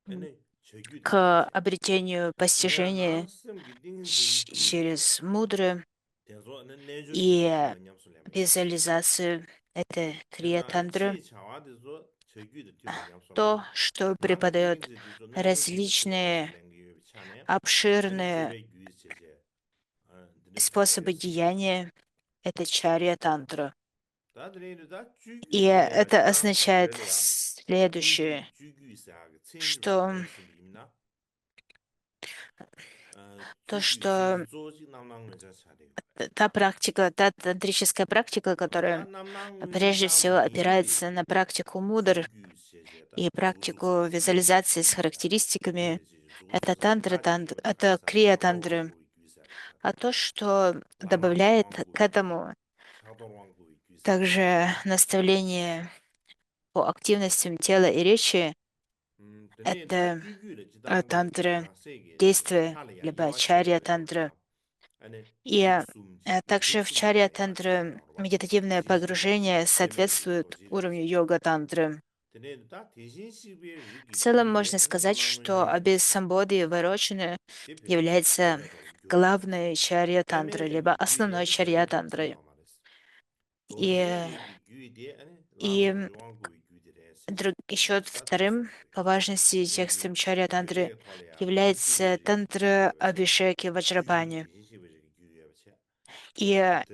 Speaker 1: ，м, 那吃有的也不
Speaker 2: к
Speaker 1: 吃。
Speaker 2: обретению
Speaker 1: 你看那
Speaker 2: постижения
Speaker 1: 什么个顶是，через
Speaker 2: мудры
Speaker 1: 听说那就地地
Speaker 2: и
Speaker 1: 了，你们说了没呀？визуализацию.
Speaker 2: Это
Speaker 1: 现
Speaker 2: крия
Speaker 1: 在
Speaker 2: тантры.
Speaker 1: 气吃完的说吃有的地了，你们说了没？То,
Speaker 2: что
Speaker 1: 哪个地
Speaker 2: преподает
Speaker 1: 的就说那有地吃的是
Speaker 2: различные
Speaker 1: 两个月不吃呢？那这
Speaker 2: обширные
Speaker 1: 边有这些，那吃的也
Speaker 2: способы
Speaker 1: 吃。
Speaker 2: деяния. Это чарья тантра.
Speaker 1: 但是呢，咱举
Speaker 2: И
Speaker 1: 举的嘞，это 像上学
Speaker 2: означает
Speaker 1: 里啊，следующее, 举啥个成语不
Speaker 2: что
Speaker 1: 本身里面呢？то, 举
Speaker 2: что
Speaker 1: 做起啷啷个在啥的个嘞？та
Speaker 2: практика, та тантрическая практика,
Speaker 1: 但
Speaker 2: которая
Speaker 1: 啷啷个人
Speaker 2: прежде
Speaker 1: 家不
Speaker 2: всего
Speaker 1: 定的
Speaker 2: опирается на практику
Speaker 1: 举
Speaker 2: мудр
Speaker 1: 些些的，и 做出啥
Speaker 2: практику
Speaker 1: 举的
Speaker 2: визуализации
Speaker 1: 举
Speaker 2: с
Speaker 1: 噻，举
Speaker 2: характеристиками,
Speaker 1: 的这做个啥
Speaker 2: это
Speaker 1: 子？他的就查的
Speaker 2: это
Speaker 1: 啥子？крия 查到往
Speaker 2: тантры.
Speaker 1: 过举噻，啥的，А
Speaker 2: то, что
Speaker 1: 啷啷个
Speaker 2: добавляет
Speaker 1: 往过
Speaker 2: к
Speaker 1: 举，
Speaker 2: этому
Speaker 1: 查到往过举噻，啥的。
Speaker 2: также наставление по активностям тела и речи,
Speaker 1: 等于咱
Speaker 2: это
Speaker 1: 举的这当个
Speaker 2: тантры
Speaker 1: 哪些个这个
Speaker 2: действия,
Speaker 1: 查了呀，либо 要切
Speaker 2: чарья
Speaker 1: 不了了
Speaker 2: тантры.
Speaker 1: 呀。
Speaker 2: И
Speaker 1: Аны
Speaker 2: также в
Speaker 1: сумчи
Speaker 2: чарья
Speaker 1: да ya chaya
Speaker 2: тантры
Speaker 1: da ba
Speaker 2: медитативное
Speaker 1: tishin shi be
Speaker 2: погружение
Speaker 1: be me ri gi to
Speaker 2: соответствует
Speaker 1: ji de
Speaker 2: уровню
Speaker 1: che
Speaker 2: йога тантры.
Speaker 1: tene da tishin shi be ri
Speaker 2: В
Speaker 1: gi
Speaker 2: целом
Speaker 1: ju de
Speaker 2: можно
Speaker 1: ane
Speaker 2: сказать,
Speaker 1: nam lang
Speaker 2: что
Speaker 1: ne
Speaker 2: Абхисамбодхи Вайрочина
Speaker 1: de pe de
Speaker 2: является
Speaker 1: de to ju de se
Speaker 2: главной чарья
Speaker 1: be me
Speaker 2: тантры,
Speaker 1: ri
Speaker 2: либо
Speaker 1: gi ju de
Speaker 2: основной
Speaker 1: ane de
Speaker 2: чарья
Speaker 1: de de che
Speaker 2: тантры.
Speaker 1: ya ma de se to
Speaker 2: И,
Speaker 1: ji ri gi ju de ane la
Speaker 2: и
Speaker 1: ma ju wang gu ju de de se
Speaker 2: еще
Speaker 1: da to se
Speaker 2: вторым
Speaker 1: ma de
Speaker 2: по важности
Speaker 1: tene ju
Speaker 2: текстом чарья
Speaker 1: tene
Speaker 2: тантры
Speaker 1: ge to le ya ane ju be
Speaker 2: является
Speaker 1: ri gi ju de
Speaker 2: тантра
Speaker 1: ba che
Speaker 2: Абхишеки
Speaker 1: ju ju
Speaker 2: Ваджрапани.
Speaker 1: tishin shi be ri gi ju de ba che
Speaker 2: И
Speaker 1: tene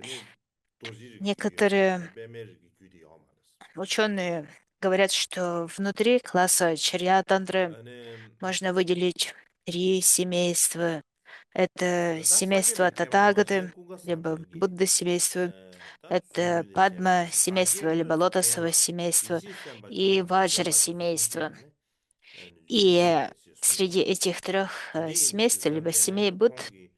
Speaker 1: to ji ri gi ju de ba che
Speaker 2: некоторые
Speaker 1: be me ri gi ju de ya ma de se
Speaker 2: ученые говорят, что внутри класса чарья тантры
Speaker 1: ane
Speaker 2: можно выделить 3 семейства. Это
Speaker 1: 다
Speaker 2: семейство
Speaker 1: 사계를 해마다
Speaker 2: Татагаты,
Speaker 1: 쟁구가
Speaker 2: либо
Speaker 1: 삼백이
Speaker 2: Будда семейство,
Speaker 1: 다
Speaker 2: это
Speaker 1: 주규의
Speaker 2: Падма
Speaker 1: 셈이나
Speaker 2: семейство,
Speaker 1: 사계를
Speaker 2: либо Лотосово
Speaker 1: 해야만
Speaker 2: семейство
Speaker 1: 디시셈
Speaker 2: и
Speaker 1: 바처럼
Speaker 2: Ваджра
Speaker 1: 디제바 디시
Speaker 2: семейство.
Speaker 1: 송지에는
Speaker 2: И
Speaker 1: 주규의
Speaker 2: среди
Speaker 1: 송지에
Speaker 2: этих 3
Speaker 1: 근데
Speaker 2: семейств, либо семей
Speaker 1: 디제셈
Speaker 2: Будд,
Speaker 1: 통기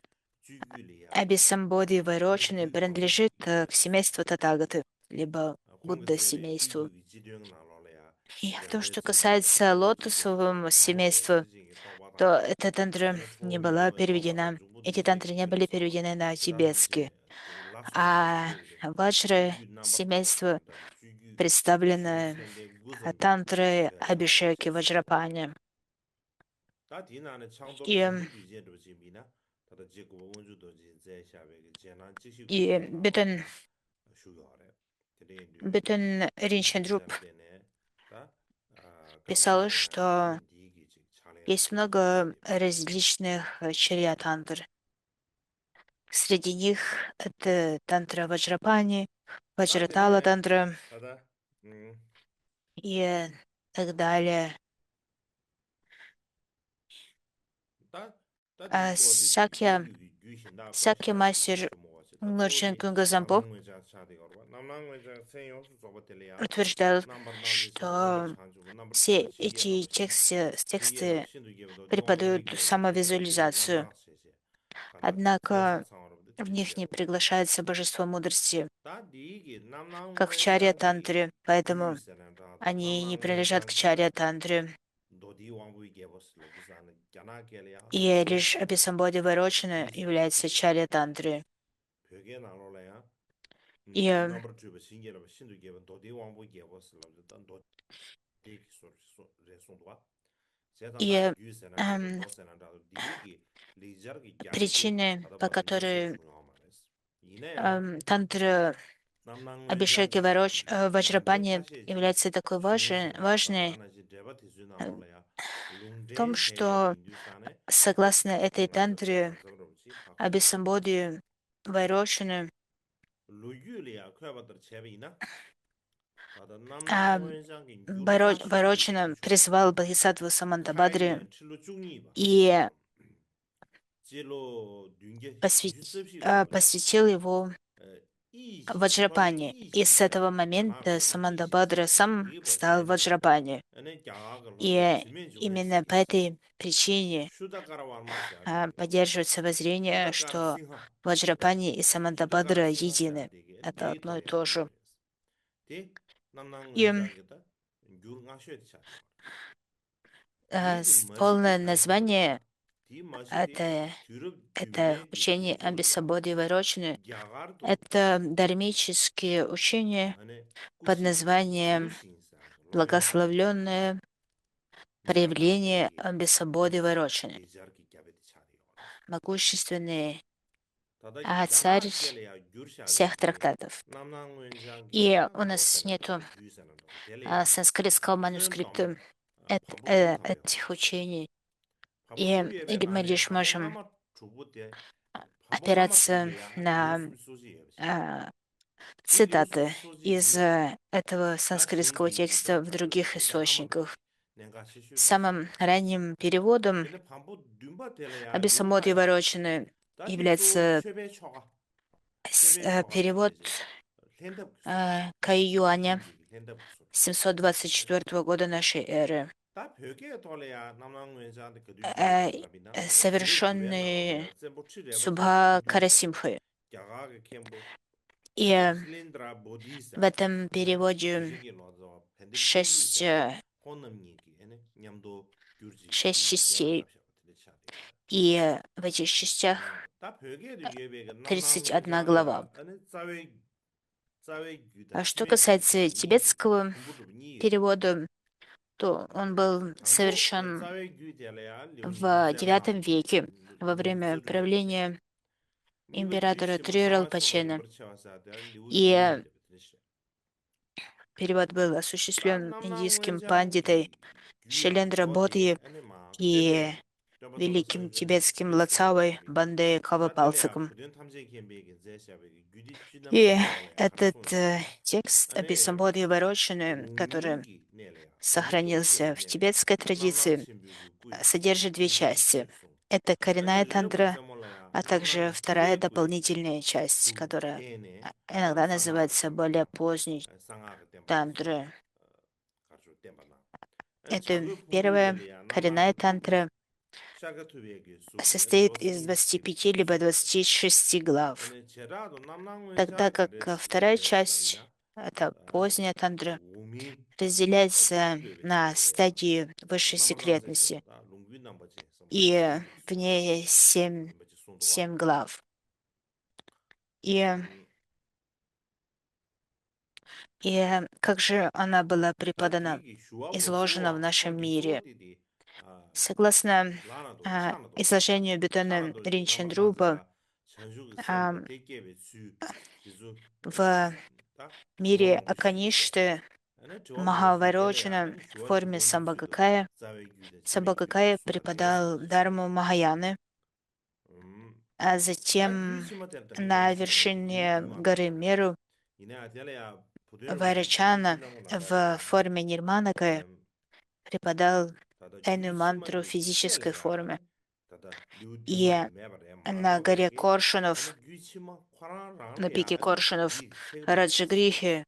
Speaker 1: 주규리야
Speaker 2: Абхисамбодхи
Speaker 1: 아니
Speaker 2: Вайрочины
Speaker 1: 주규 통기
Speaker 2: принадлежит к
Speaker 1: 주규리야
Speaker 2: семейству Татагаты, либо Будда
Speaker 1: 공기세베
Speaker 2: семейству.
Speaker 1: 주규 이지령 나로래야
Speaker 2: И то,
Speaker 1: 덴데
Speaker 2: что
Speaker 1: 지지게
Speaker 2: касается
Speaker 1: 도바 지지게
Speaker 2: лотосового
Speaker 1: 광고에
Speaker 2: семейства,
Speaker 1: 지지게 도바다
Speaker 2: то эта тантра
Speaker 1: 아니
Speaker 2: не
Speaker 1: 소위
Speaker 2: была
Speaker 1: 도에 도바다
Speaker 2: переведена. Эти
Speaker 1: 중부디세
Speaker 2: тантры не были
Speaker 1: 기준에서
Speaker 2: переведены на
Speaker 1: 그다음에
Speaker 2: тибетский.
Speaker 1: 라스베
Speaker 2: А
Speaker 1: 베베베
Speaker 2: ваджры
Speaker 1: 주규 넘버 2
Speaker 2: семейство
Speaker 1: 주규
Speaker 2: представлено
Speaker 1: 신선대 구성기
Speaker 2: тантры
Speaker 1: 야야마
Speaker 2: Абишеки
Speaker 1: 셰셰베
Speaker 2: Ваджрапани.
Speaker 1: 다 디나는 창도
Speaker 2: И,
Speaker 1: 전부 뒤제도 지미나 다다 제고 원주도 제샤베 제난 지시
Speaker 2: и
Speaker 1: 구조 나로래야 슈요래 데레인도
Speaker 2: Бютен Ринчендруп
Speaker 1: 디시셈데네 다
Speaker 2: писал,
Speaker 1: 감사해야
Speaker 2: что
Speaker 1: 아니 디기 지 차례야
Speaker 2: есть
Speaker 1: 디기
Speaker 2: много
Speaker 1: 디데
Speaker 2: различных чарья тантр. Среди них это тантра Ваджрапани,
Speaker 1: 다
Speaker 2: Ваджратала
Speaker 1: 되네.
Speaker 2: тантра
Speaker 1: 다다. 음.
Speaker 2: и так далее.
Speaker 1: 다 다디
Speaker 2: А
Speaker 1: 고디
Speaker 2: Сакья,
Speaker 1: 유기 유신다
Speaker 2: Сакья
Speaker 1: 거샤
Speaker 2: мастер
Speaker 1: 주모가지. 다
Speaker 2: Лорчен
Speaker 1: 도디
Speaker 2: Кунгазампо
Speaker 1: 남낭외자 차디 거봐. 남낭외자 세요수 저버텔이야.
Speaker 2: утверждал,
Speaker 1: 넘버 나지서 넘버
Speaker 2: что
Speaker 1: 찬주고 넘버
Speaker 2: все
Speaker 1: 투베
Speaker 2: эти
Speaker 1: 시게로시.
Speaker 2: тексты
Speaker 1: 시게로 신두게도
Speaker 2: преподают
Speaker 1: 니옹베게 제베티스
Speaker 2: самовизуализацию,
Speaker 1: 남낭세세. 가다
Speaker 2: однако
Speaker 1: 세세 상어로부터
Speaker 2: в них не
Speaker 1: 튀게로시.
Speaker 2: приглашается божество мудрости,
Speaker 1: 다 니기
Speaker 2: как в чарья
Speaker 1: 남낭외장기
Speaker 2: тантре, поэтому
Speaker 1: 유세란다.
Speaker 2: они не принадлежат к
Speaker 1: 남낭외장기다.
Speaker 2: чарья тантре.
Speaker 1: 도디 왕부이 개버슬 기사는 야나겔이야
Speaker 2: И лишь Абисамбоди Вайрочина является чарья тантры.
Speaker 1: 벽에 나눠라야
Speaker 2: И,
Speaker 1: 넘버 2 신기로 신도 개버 도디 왕부 개버슬 일단 도디 레송도와 제단다
Speaker 2: и
Speaker 1: 유세나 개버
Speaker 2: эм,
Speaker 1: 노세나다 디기 리저기 갸르기
Speaker 2: причины,
Speaker 1: 하다
Speaker 2: по
Speaker 1: 봐 니세
Speaker 2: которой
Speaker 1: 중요한 말이스 이내야
Speaker 2: тантра Абишеки
Speaker 1: 남낭외장기 롱데
Speaker 2: Ваджрапани
Speaker 1: 타시지
Speaker 2: является такой
Speaker 1: 중요시다
Speaker 2: важной
Speaker 1: 바나지 데바티스
Speaker 2: э,
Speaker 1: 나눠라야
Speaker 2: в том,
Speaker 1: 롱데 헤야
Speaker 2: что
Speaker 1: 인두산에
Speaker 2: согласно этой
Speaker 1: 내가
Speaker 2: тантре
Speaker 1: 자자그러지 바코도
Speaker 2: Абисамбоди Вайрочина
Speaker 1: 루유리아 크야바들 제비나 다다 남낭외장기 유르가쇼디
Speaker 2: Вайрочина призвал Бодхисаттву Самантабадри
Speaker 1: 타이네 칠로 중이바
Speaker 2: и
Speaker 1: 질로 듄게 유습시
Speaker 2: посвятил его
Speaker 1: 이시 콜레
Speaker 2: Ваджрапани. И с
Speaker 1: 이시다
Speaker 2: этого момента
Speaker 1: 야나베
Speaker 2: Самандабадра
Speaker 1: 이시세
Speaker 2: сам
Speaker 1: 이게
Speaker 2: стал
Speaker 1: 버체네
Speaker 2: Ваджрапани.
Speaker 1: 아니 야가가 로데
Speaker 2: И
Speaker 1: 지면
Speaker 2: именно по
Speaker 1: 중에시겠어
Speaker 2: этой причине
Speaker 1: 슈다가라 와마세 아디게
Speaker 2: поддерживается воззрение,
Speaker 1: 슈다가라
Speaker 2: что
Speaker 1: 싱하
Speaker 2: Ваджрапани и
Speaker 1: 슈다가라
Speaker 2: Самандабадра
Speaker 1: 싱하세
Speaker 2: едины.
Speaker 1: 아디게
Speaker 2: Это одно и
Speaker 1: 데이터에
Speaker 2: то же.
Speaker 1: 콜레레스 데
Speaker 2: И
Speaker 1: 남낭외장기다 유르가쇼디 차디 디기
Speaker 2: полное
Speaker 1: 마시디
Speaker 2: название
Speaker 1: 타이시로시 디 마시디
Speaker 2: это,
Speaker 1: 뒤럽
Speaker 2: это
Speaker 1: 듄베기
Speaker 2: учение
Speaker 1: 딘줄이야
Speaker 2: Амбисабоди Вайрочины.
Speaker 1: 야가르도
Speaker 2: Это дharмические учения
Speaker 1: 안에
Speaker 2: под
Speaker 1: 꾸시기
Speaker 2: названием
Speaker 1: 구신사 로렌타
Speaker 2: «Благословленное проявление
Speaker 1: 야나베기
Speaker 2: Амбисабоди Вайрочины»,
Speaker 1: 리자르기 갸베티 차리오레스
Speaker 2: могущественный
Speaker 1: 다다
Speaker 2: царь
Speaker 1: 야나겔이야
Speaker 2: всех
Speaker 1: 유르샤베기
Speaker 2: трактатов. И
Speaker 1: 남낭wen장기다
Speaker 2: у нас нету
Speaker 1: 노세난다 유세난다 델레야
Speaker 2: санскритского
Speaker 1: 튼덤
Speaker 2: манускрипта
Speaker 1: 반부
Speaker 2: этих
Speaker 1: 타베오레스
Speaker 2: учений.
Speaker 1: 반부
Speaker 2: И
Speaker 1: 투비에베
Speaker 2: или мы
Speaker 1: 나네
Speaker 2: лишь
Speaker 1: 반부
Speaker 2: можем
Speaker 1: 나마 주부데 반부 나마
Speaker 2: опираться
Speaker 1: 투베야 아니
Speaker 2: на
Speaker 1: 예수미 소지예베시
Speaker 2: а,
Speaker 1: 디 예수미
Speaker 2: цитаты из
Speaker 1: 소지디
Speaker 2: этого
Speaker 1: 다
Speaker 2: санскритского
Speaker 1: 신기기다
Speaker 2: текста в других
Speaker 1: 자르도 야나마도
Speaker 2: источниках.
Speaker 1: 내가 시슈리시
Speaker 2: Самым ранним переводом
Speaker 1: 근데 반부 듄바 델레야
Speaker 2: Абисамоди
Speaker 1: 요르카야
Speaker 2: Ворочины
Speaker 1: 다디 조
Speaker 2: является
Speaker 1: 쉐베 초가 쉐베 초가
Speaker 2: перевод
Speaker 1: 쉐제 렌답 소리시
Speaker 2: Кайюаня
Speaker 1: 신기기 렌답 소리
Speaker 2: 724 года нашей эры,
Speaker 1: 다 벽에 돌려야 남낭외자한테 그도
Speaker 2: э,
Speaker 1: 유럽이랍이나 아니 뒤로 뒤에
Speaker 2: совершенный
Speaker 1: 나올래야 셈보 치레버도
Speaker 2: Субха
Speaker 1: 딘두세
Speaker 2: Карасимхы.
Speaker 1: 야가게 캠보
Speaker 2: И
Speaker 1: 힐린드라
Speaker 2: в
Speaker 1: 보디사
Speaker 2: этом переводе
Speaker 1: 지식이 로저 밴드
Speaker 2: шесть,
Speaker 1: 찌기자 혼음이기 에네 냠도 귤지
Speaker 2: шесть
Speaker 1: 이기
Speaker 2: частей.
Speaker 1: 개발랍샤 들리차데
Speaker 2: И в этих частях
Speaker 1: 다 벽에도 예배가
Speaker 2: 31 глава.
Speaker 1: 남낭외장이야 아니 짜웨 규다
Speaker 2: А что
Speaker 1: 치메지
Speaker 2: касается
Speaker 1: 니기
Speaker 2: тибетского
Speaker 1: 군부도 니
Speaker 2: перевода, то он был
Speaker 1: 당부
Speaker 2: совершен
Speaker 1: 짜웨 규델야
Speaker 2: в
Speaker 1: 룡세마
Speaker 2: IX веке во время
Speaker 1: 룡스르베시
Speaker 2: правления
Speaker 1: 미국
Speaker 2: императора
Speaker 1: 주시모
Speaker 2: Трирал
Speaker 1: 상하청을
Speaker 2: Пачена.
Speaker 1: 버쳐와서
Speaker 2: И
Speaker 1: 리우주니
Speaker 2: перевод был
Speaker 1: 다
Speaker 2: осуществлен индийским пандитой
Speaker 1: 남낭외장기 규야
Speaker 2: Шилендра
Speaker 1: 조디
Speaker 2: Бодхи
Speaker 1: 아니마
Speaker 2: и
Speaker 1: 델레야
Speaker 2: великим
Speaker 1: 저버도
Speaker 2: тибетским
Speaker 1: 리스케
Speaker 2: Лацавой
Speaker 1: 차디
Speaker 2: Банде
Speaker 1: 다 델레야
Speaker 2: Кавапалциком.
Speaker 1: 그런 탐색 캠베기 제샤베기 규디
Speaker 2: И
Speaker 1: 쥐남바텔레야
Speaker 2: этот
Speaker 1: 가르송이야
Speaker 2: текст
Speaker 1: 아니
Speaker 2: Абисамбоди Ворочины, который
Speaker 1: 롱유기 내려야
Speaker 2: сохранился
Speaker 1: 롱유기
Speaker 2: в
Speaker 1: 내려야
Speaker 2: тибетской
Speaker 1: 다 남낭
Speaker 2: традиции,
Speaker 1: 신비구 꾸이
Speaker 2: содержит две
Speaker 1: 규디
Speaker 2: части.
Speaker 1: 쳄송
Speaker 2: Это
Speaker 1: 아니
Speaker 2: коренная
Speaker 1: 르버
Speaker 2: тантра,
Speaker 1: 세몰라야
Speaker 2: а также
Speaker 1: 남낭
Speaker 2: вторая
Speaker 1: 후베 꾸이
Speaker 2: дополнительная часть,
Speaker 1: 두
Speaker 2: которая
Speaker 1: 개네
Speaker 2: иногда
Speaker 1: 다 상하가
Speaker 2: называется более
Speaker 1: 땜바나
Speaker 2: поздней
Speaker 1: 상하가 땜바나시
Speaker 2: тантрой.
Speaker 1: 가르쳐 땜바나 아니
Speaker 2: Это
Speaker 1: 작은
Speaker 2: первая
Speaker 1: 풍부이들이야
Speaker 2: коренная
Speaker 1: 남낭 투비
Speaker 2: тантра,
Speaker 1: 샤가 투비에게 속에
Speaker 2: состоит из
Speaker 1: 도스니
Speaker 2: 25
Speaker 1: 디비디
Speaker 2: либо
Speaker 1: 시베레
Speaker 2: 26 глав,
Speaker 1: 아니 제라도 남낭
Speaker 2: тогда
Speaker 1: 외장
Speaker 2: как
Speaker 1: 레스
Speaker 2: вторая часть,
Speaker 1: 레슬라비나
Speaker 2: это поздняя тантра,
Speaker 1: 우미
Speaker 2: разделяется
Speaker 1: 투베베
Speaker 2: на
Speaker 1: 시베레
Speaker 2: стадии высшей
Speaker 1: 남낭세
Speaker 2: секретности,
Speaker 1: 쳔다 롱귀 남바제 섬바
Speaker 2: и
Speaker 1: 딘두
Speaker 2: в
Speaker 1: 송
Speaker 2: ней
Speaker 1: 남바제 송도와
Speaker 2: 7 глав. И,
Speaker 1: 음
Speaker 2: как же она была преподана,
Speaker 1: 다디기 슈아보
Speaker 2: изложена в
Speaker 1: 수어
Speaker 2: нашем
Speaker 1: 콘디
Speaker 2: мире?
Speaker 1: 조디디 아
Speaker 2: Согласно
Speaker 1: 라나도 차나도
Speaker 2: изложению Бетона
Speaker 1: 차나도 넘버
Speaker 2: Ринчендрупа,
Speaker 1: 나즈다 전주기
Speaker 2: а,
Speaker 1: 셈바 대게베 수 지수
Speaker 2: в
Speaker 1: 다
Speaker 2: мире
Speaker 1: 조롱 시기다
Speaker 2: Аканишты
Speaker 1: 아니 조어 모수 델레야
Speaker 2: Махавайрочина
Speaker 1: 아니
Speaker 2: в
Speaker 1: 조어
Speaker 2: форме
Speaker 1: 지봉 유수도
Speaker 2: Самбхагакая,
Speaker 1: 자외 규데 치매 규데
Speaker 2: Самбхагакая
Speaker 1: 수가
Speaker 2: преподал
Speaker 1: 데스베 차디
Speaker 2: Дарму Махаяны,
Speaker 1: 음
Speaker 2: а
Speaker 1: 다
Speaker 2: затем
Speaker 1: 규치마 될 때는
Speaker 2: на
Speaker 1: 이나시게 규
Speaker 2: вершине горы
Speaker 1: 융합니다.
Speaker 2: Меру
Speaker 1: 이내 아텔야 부대로 미시기
Speaker 2: Вайрачана
Speaker 1: 진행을
Speaker 2: в
Speaker 1: 나가리아.
Speaker 2: форме Нирманака
Speaker 1: 음,
Speaker 2: преподал
Speaker 1: 다다
Speaker 2: тайную мантру в
Speaker 1: 규치마디
Speaker 2: физической форме.
Speaker 1: 셀레야네. 다다 류튜마디
Speaker 2: И
Speaker 1: 매버래
Speaker 2: на горе
Speaker 1: 마조베기. 아니
Speaker 2: Коршунов,
Speaker 1: 규치마
Speaker 2: на
Speaker 1: 화랑랑래야.
Speaker 2: пике
Speaker 1: 아니
Speaker 2: Коршунов,
Speaker 1: 기 세그들레스.
Speaker 2: Раджагрихи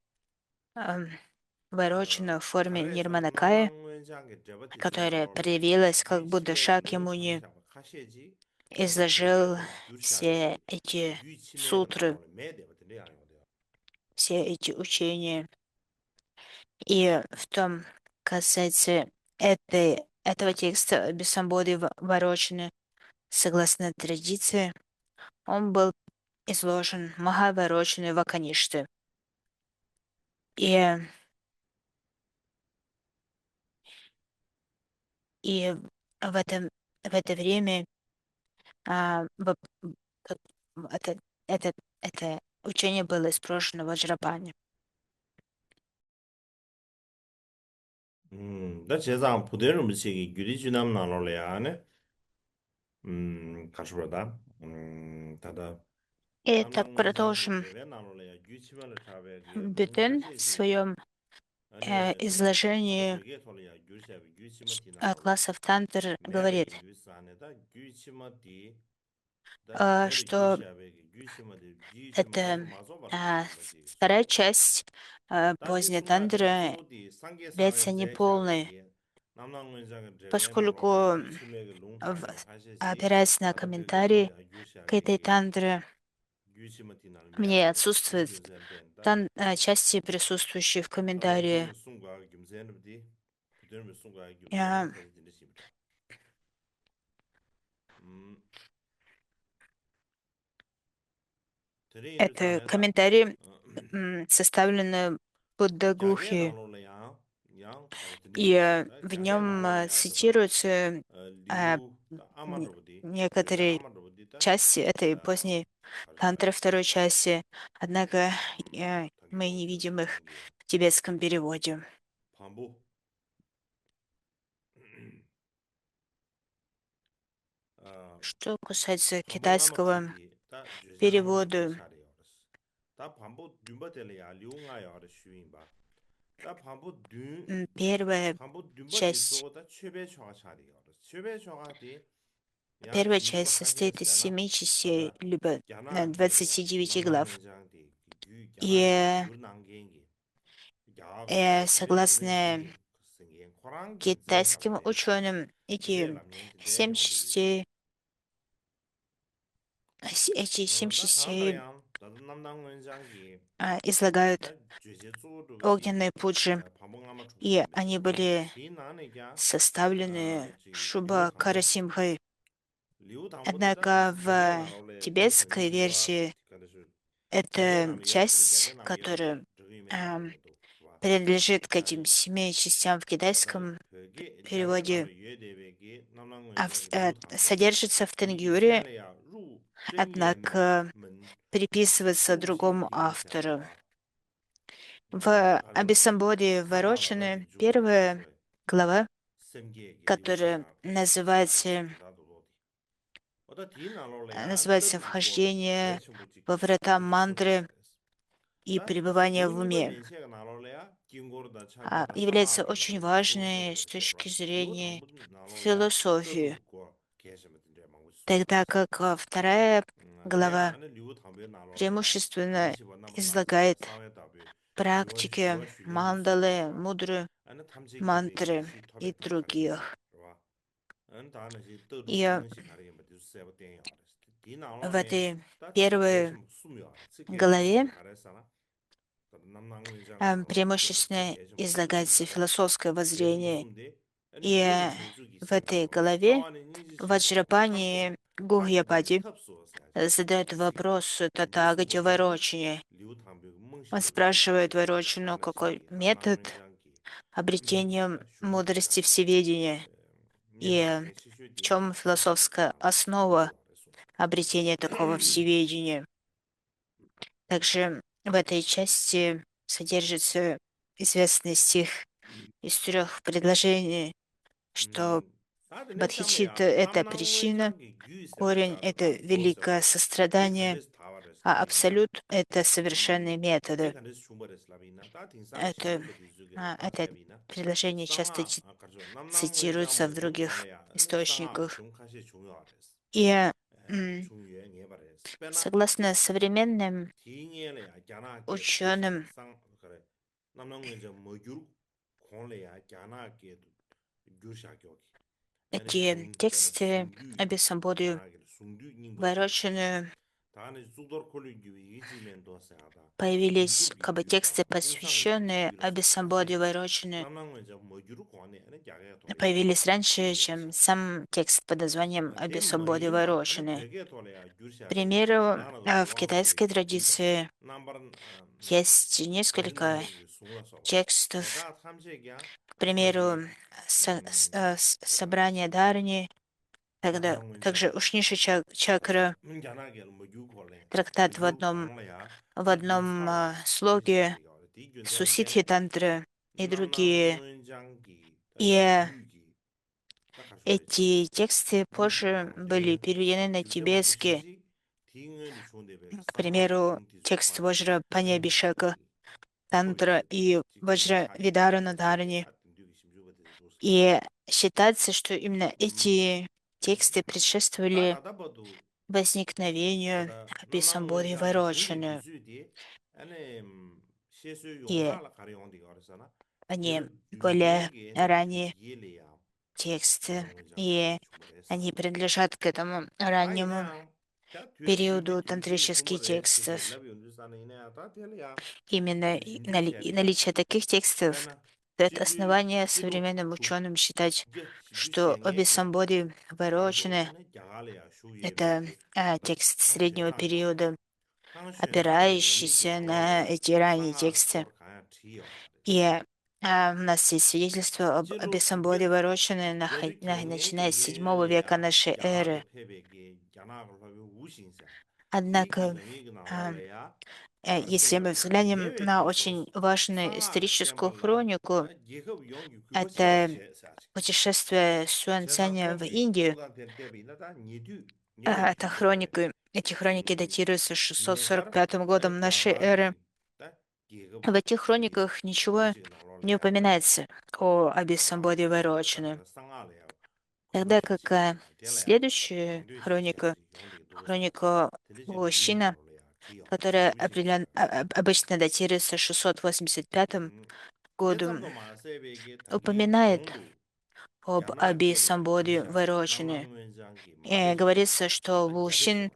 Speaker 2: Вайрочина в форме
Speaker 1: 다르레스라
Speaker 2: Нирманакая,
Speaker 1: 남낭wen장게 저버티스
Speaker 2: которая
Speaker 1: 나로레.
Speaker 2: проявилась как будто
Speaker 1: 규치메 루
Speaker 2: Шакьямуни,
Speaker 1: 당샤바 카셰지. 다다
Speaker 2: изложил
Speaker 1: 베게토 규샤베기.
Speaker 2: все эти
Speaker 1: 규치메가
Speaker 2: сутры,
Speaker 1: 나로레 매데버들이 아니거든.
Speaker 2: все эти учения. И в том касается этого текста Бессамбоды Варочины, согласно традиции, он был изложен Махаварочины Ваканишты. И, и в это время а, в- как- это, это учение было испрошено в Ваджрапане.
Speaker 1: 나 제상 부대로 미치기 규리주남 나로레야네. 가시보다. 다다
Speaker 2: Это
Speaker 1: 남낭wen장게
Speaker 2: продолжим
Speaker 1: 제베 나로레야 규치메를 타베기 무
Speaker 2: Бютен в
Speaker 1: 카셰지.
Speaker 2: своем
Speaker 1: 아니 다다
Speaker 2: изложении
Speaker 1: 베게토리아 규샤베 규치마티 나로레.
Speaker 2: классов Тантр
Speaker 1: 매베
Speaker 2: говорит,
Speaker 1: 인두스 안에다 규치마티 다 베르
Speaker 2: что
Speaker 1: 규샤베기 규치마티 규치마
Speaker 2: это
Speaker 1: 콩고 마조바르디 람바지
Speaker 2: вторая
Speaker 1: 셰베.
Speaker 2: часть
Speaker 1: 다디
Speaker 2: поздней
Speaker 1: 순가디
Speaker 2: тантры
Speaker 1: 조디 상계상에
Speaker 2: является неполной,
Speaker 1: 제차베기 남낭wen장게 제베 나로레
Speaker 2: поскольку
Speaker 1: 규치메게
Speaker 2: в-
Speaker 1: 롱탕샤 카셰지.
Speaker 2: опираясь на
Speaker 1: 다다
Speaker 2: комментарии
Speaker 1: 베게토리아
Speaker 2: к этой
Speaker 1: 규샤베기
Speaker 2: тантре,
Speaker 1: 규치마티
Speaker 2: в ней
Speaker 1: 날메베
Speaker 2: отсутствуют
Speaker 1: 땡큐젠벤다.
Speaker 2: части, присутствующие в
Speaker 1: 다다
Speaker 2: комментарии.
Speaker 1: 부드르미 순가 김세는디 부드르미 순가
Speaker 2: Э,
Speaker 1: 김세는 페이지 되십니다. 음 드레이르
Speaker 2: Это
Speaker 1: 잔에다
Speaker 2: комментарии составлены
Speaker 1: 장게
Speaker 2: Буддагухи,
Speaker 1: 나올래야 양 다다
Speaker 2: и
Speaker 1: 드리시다
Speaker 2: в
Speaker 1: 장게
Speaker 2: нем
Speaker 1: 나올래야 저봐
Speaker 2: цитируются э,
Speaker 1: 리우 다
Speaker 2: н-
Speaker 1: 아마르버디 제베
Speaker 2: некоторые
Speaker 1: 아마르버디다
Speaker 2: части этой поздней
Speaker 1: 가르다
Speaker 2: тантры второй части, однако
Speaker 1: 타기
Speaker 2: мы не видим их
Speaker 1: 장게
Speaker 2: в тибетском переводе.
Speaker 1: 반복 아
Speaker 2: Что касается
Speaker 1: 반복
Speaker 2: китайского
Speaker 1: 아마키디 다 주제나마 주제
Speaker 2: перевода,
Speaker 1: 차례요스 다 반복 듄바텔이야 리웅아야 슈인바 다 반복 듄
Speaker 2: первая
Speaker 1: 반복 듄바디
Speaker 2: часть,
Speaker 1: 쏘다 최배 초가 차례요스 최배 초가디 야
Speaker 2: первая часть
Speaker 1: 진주바
Speaker 2: состоит из
Speaker 1: 카시스잖아
Speaker 2: 7 частей,
Speaker 1: 다다
Speaker 2: либо
Speaker 1: 야나게야
Speaker 2: 29 глав.
Speaker 1: 남낭문장디 규 야나게
Speaker 2: И
Speaker 1: 규난겐기 야스
Speaker 2: согласно
Speaker 1: 제르랑겐기 생긴 코랑기
Speaker 2: китайским
Speaker 1: 제샤베
Speaker 2: ученым, эти
Speaker 1: 제람년티
Speaker 2: 7
Speaker 1: 대용어디
Speaker 2: частей, эти 7
Speaker 1: 다
Speaker 2: частей
Speaker 1: 강가량 다들 남낭문장기
Speaker 2: излагают
Speaker 1: 다 주제주도시
Speaker 2: огненные пуджи,
Speaker 1: 반복나마
Speaker 2: и
Speaker 1: 죽습니다.
Speaker 2: они были
Speaker 1: 디나네가
Speaker 2: составлены
Speaker 1: 리우
Speaker 2: Шуба
Speaker 1: 담보
Speaker 2: Карасимхой.
Speaker 1: 리우 담보디다
Speaker 2: Однако
Speaker 1: 제베
Speaker 2: в
Speaker 1: 나로레 리우 담보
Speaker 2: тибетской
Speaker 1: 지도와
Speaker 2: версии
Speaker 1: 그래서 제베
Speaker 2: это
Speaker 1: 남이 예버들 제베
Speaker 2: часть,
Speaker 1: 남이 예버들
Speaker 2: которая
Speaker 1: 저기면
Speaker 2: ам,
Speaker 1: 나로레도 와
Speaker 2: принадлежит к этим
Speaker 1: 다이
Speaker 2: 7 частям в
Speaker 1: 다다
Speaker 2: китайском
Speaker 1: 그게 장게
Speaker 2: переводе,
Speaker 1: 나로 유예대베기 남낭문장기 리우 담보
Speaker 2: содержится в
Speaker 1: 디
Speaker 2: Тенгюре,
Speaker 1: 이셀레야 루 땡예네
Speaker 2: однако
Speaker 1: 문
Speaker 2: приписывается
Speaker 1: 룽시
Speaker 2: другому автору.
Speaker 1: 디디샤바
Speaker 2: В
Speaker 1: 가르다
Speaker 2: Абисамбоде
Speaker 1: 상하바다
Speaker 2: Ворочины
Speaker 1: 디주바
Speaker 2: первая
Speaker 1: 가르
Speaker 2: глава,
Speaker 1: semgege
Speaker 2: которая
Speaker 1: 류샤베
Speaker 2: называется,
Speaker 1: 다다도로디 어다 디나로레야
Speaker 2: называется
Speaker 1: 떠디고
Speaker 2: «Вхождение
Speaker 1: 대충부지
Speaker 2: во врата
Speaker 1: 기타부지
Speaker 2: мантры
Speaker 1: 순나레스
Speaker 2: и
Speaker 1: 다
Speaker 2: пребывание в
Speaker 1: 리우니바
Speaker 2: уме»,
Speaker 1: 멘세가 나로레야 긴고르다 차베다
Speaker 2: является
Speaker 1: 상하바다
Speaker 2: очень
Speaker 1: 디주고
Speaker 2: важной с
Speaker 1: 소데스라
Speaker 2: точки
Speaker 1: 리우
Speaker 2: зрения
Speaker 1: 담부디 나로레야
Speaker 2: философии,
Speaker 1: 떠디고 계시면데 망고
Speaker 2: тогда
Speaker 1: 수수레스
Speaker 2: как вторая
Speaker 1: 대
Speaker 2: глава
Speaker 1: 안에 리우 담베 나로레야
Speaker 2: преимущественно
Speaker 1: 디디시바 나마 나세
Speaker 2: излагает
Speaker 1: 사회답에 주어지
Speaker 2: практики
Speaker 1: 주어 슈겐지
Speaker 2: мандалы,
Speaker 1: 수레바
Speaker 2: мудры,
Speaker 1: 안에 탐지기베기
Speaker 2: мантры
Speaker 1: 시
Speaker 2: и
Speaker 1: 토베기 가르기시
Speaker 2: других.
Speaker 1: 와 안 다나시 떠르
Speaker 2: И
Speaker 1: 땡시 가르기 뭐 세바 땡이 알았어
Speaker 2: в
Speaker 1: 디나로네
Speaker 2: этой
Speaker 1: 다
Speaker 2: первой
Speaker 1: 츠케시 수묘 알아 츠케시
Speaker 2: главе
Speaker 1: 수도 가르잖아 남낭문장 나로레 데
Speaker 2: преимущественно
Speaker 1: 츠케시 수묘디
Speaker 2: излагается
Speaker 1: 알아
Speaker 2: философское
Speaker 1: 츠케시
Speaker 2: воззрение.
Speaker 1: 무슨데 아니
Speaker 2: И
Speaker 1: 르니 쳔수기
Speaker 2: в этой
Speaker 1: 세야로
Speaker 2: главе
Speaker 1: 사와니 니지
Speaker 2: в
Speaker 1: 세야로
Speaker 2: Ваджрапани
Speaker 1: 탑소 탑소디
Speaker 2: Гухьяпади
Speaker 1: 탑소 세야지
Speaker 2: задает
Speaker 1: 시기
Speaker 2: вопрос
Speaker 1: 딘디
Speaker 2: Татагате
Speaker 1: 숨고디
Speaker 2: Вайрочине.
Speaker 1: 리우 담배 멍시
Speaker 2: Он
Speaker 1: 되듯이
Speaker 2: спрашивает
Speaker 1: 다
Speaker 2: Вайрочину, какой
Speaker 1: 다나시
Speaker 2: метод
Speaker 1: 남낭문장기
Speaker 2: обретения
Speaker 1: 다 슈루디
Speaker 2: мудрости
Speaker 1: 가르
Speaker 2: всеведения и
Speaker 1: Myanmar
Speaker 2: в
Speaker 1: 시슈디
Speaker 2: чем
Speaker 1: 다시베기
Speaker 2: философская
Speaker 1: 나로
Speaker 2: основа
Speaker 1: 탐보 알았어.
Speaker 2: обретения такого всеведения. Также в этой части содержится известный стих из 3 предложений, что Бодхичитта — это причина, корень — это великое сострадание, а абсолют — это совершенные методы. Это, это предложение часто цитируется в других источниках. И согласно современным ученым, эти тексты обесамбоду ворочены появились как бы тексты, посвященные Абисамбоде Вайрочену, появились раньше, чем сам текст под названием Абисамбоде Вайрочену. К примеру, в китайской традиции есть несколько текстов, к примеру, собрание Дарни, тогда также Ушниша чакра, трактат в одном слоге, Сусидхи тантры и другие. И эти тексты позже были переведены на тибетский. К примеру, текст Ваджра Паньябишека Тантра и Ваджра Видарана Дharani. И считается, что именно эти тексты предшествовали возникновению Абисамбоды Вайрочаны, и они более ранние тексты, и они принадлежат к этому раннему периоду тантрических текстов. Именно наличие таких текстов дает основание современным ученым считать, что обе самбоди Вайрочаны — это текст среднего периода, опирающийся на эти ранние тексты. И у нас есть свидетельство об Абисамбоде Вайрочаны, начиная с VII века нашей эры. Однако, а, если мы взглянем на очень важную историческую хронику, это путешествие Сюань Цяня в Индию. Эти хроники датируются 645 годом нашей эры. В этих хрониках ничего не упоминается о Абиссамбоде Вайрочане, тогда как следующая хроника Лощина, которая обычно датируется 685 годом, упоминает об Абиссамбоде Вайрочане. И говорится, что Лущин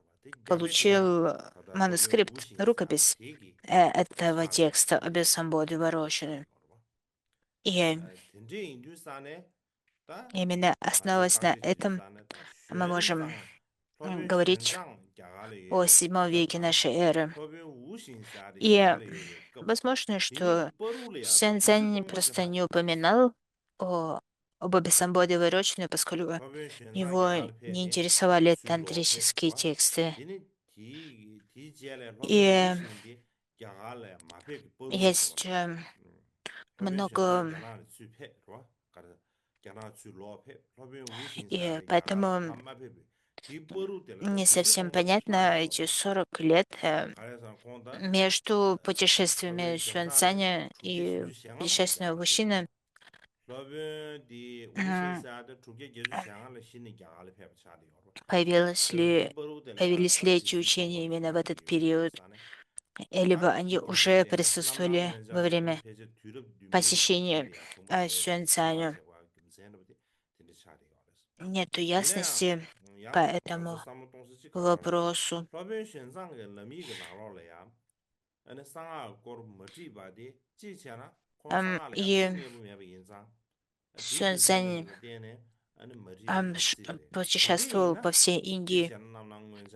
Speaker 2: получил манускрипт, рукопись этого текста Абиссамбоде Вайрочане. И именно основываясь на этом, мы можем говорить о VII веке нашей эры. И возможно, что Сюань Цзянь просто не упоминал об Абисамбоде Вайрочане, поскольку его не интересовали тантрические тексты. И есть много, и поэтому не совсем понятно эти 40 лет между путешествиями Сюаньцаня и путешествием Лущина. м, Появилось ли, появились ли эти учения именно в этот период, либо они уже присутствовали во время посещения Сюаньцаня. Нету ясности по этому вопросу. И Сюаньцань путешествовал по всей Индии,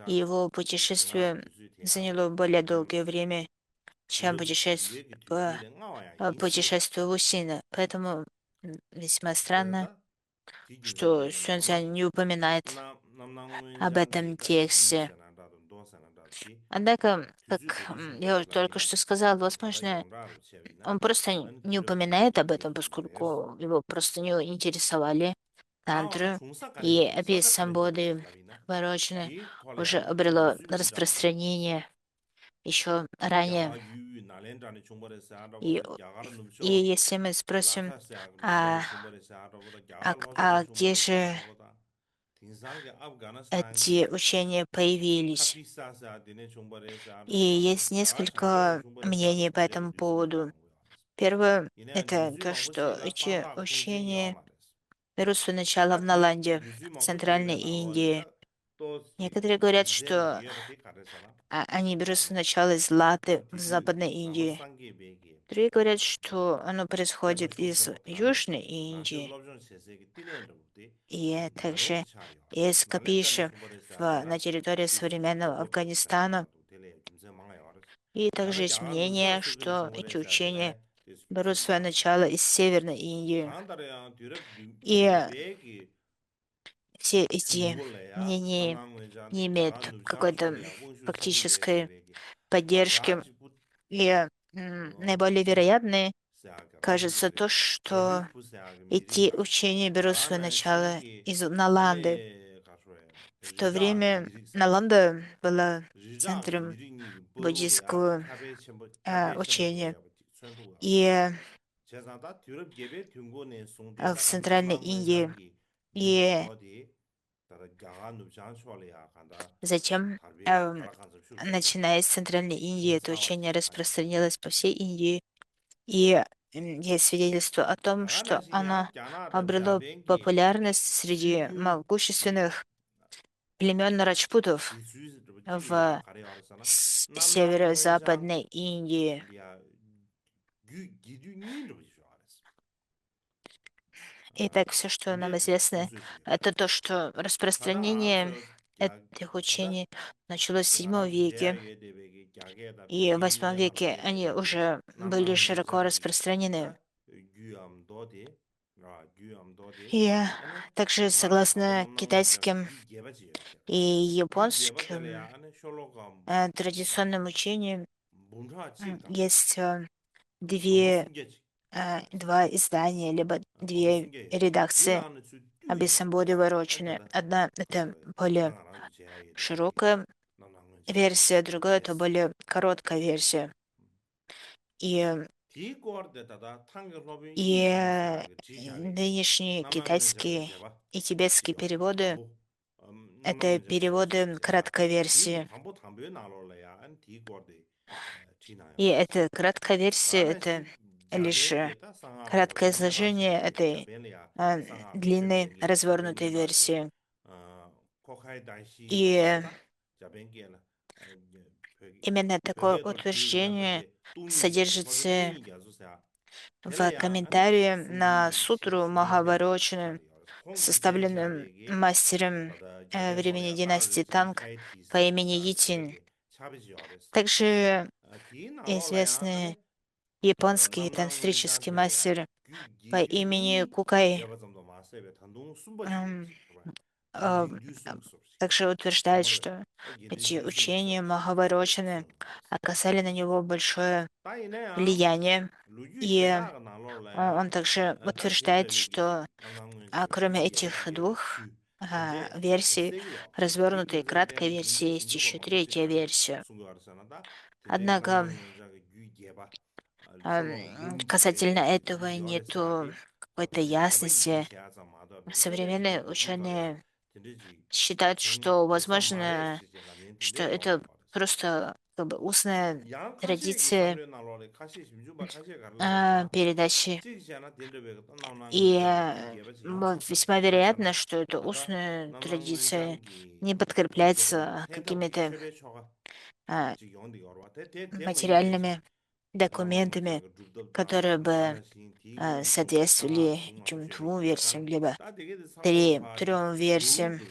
Speaker 2: и его путешествие заняло более долгое время, чем путешествие Лусина. Поэтому весьма странно, что Сюаньцзянь не упоминает об этом тексте. Однако, как я уже только что сказал, возможно, он просто не упоминает об этом, поскольку его просто не интересовали тантру и Абхисамбоды Варочны уже обрело распространение еще ранее. И, и если мы спросим, а, а где же эти учения появились? И есть несколько мнений по этому поводу. Первое — это то, что эти учения берут свое начало в Наланде, в Центральной Индии. Некоторые говорят, что они берут свое начало из Латы в Западной Индии. Другие говорят, что оно происходит из Южной Индии и также из Капиши на территории современного Афганистана. И также есть мнение, что эти учения берут свое начало из Северной Индии. И все эти мнения не имеют какой-то фактической поддержки. И наиболее вероятной кажется то, что эти учения берут свое начало из Наланды. В то время Наланда была центром буддийского учения. И в Центральной Индии. И затем, начиная с Центральной Индии, это учение распространилось по всей Индии. И есть свидетельство о том, что оно обрело популярность среди могущественных племен раджпутов в северо-западной Индии. Итак, все, что нам известно, это то, что распространение этих учений началось в VII веке, и в VIII веке они уже были широко распространены. И также, согласно китайским и японским традиционным учениям, есть два издания, либо две редакции Абхисамбоды Ворочины. Одна — это более широкая версия, другая — это более короткая версия. И, нынешние китайские и тибетские переводы — это переводы краткой версии. И эта краткая версия — это лишь краткое изложение этой длинной развернутой версии. И именно такое утверждение содержится в комментарии на сутру Махаварочны, составленном мастером времени династии Танг по имени Йитин. Также известный японский тантрический мастер по имени Кукай м, а, также утверждает, что эти учения Махаварочны оказали на него большое влияние. И он также утверждает, что кроме этих двух версий, развернутой и краткой версии, есть еще третья версия. Однако касательно этого нету какой-то ясности. Современные ученые считают, что возможно, что это просто как бы устная традиция передачи. И весьма вероятно, что эта устная традиция не подкрепляется какими-то а, материальными документами, которые бы соответствовали этим двум версиям, либо трем версиям.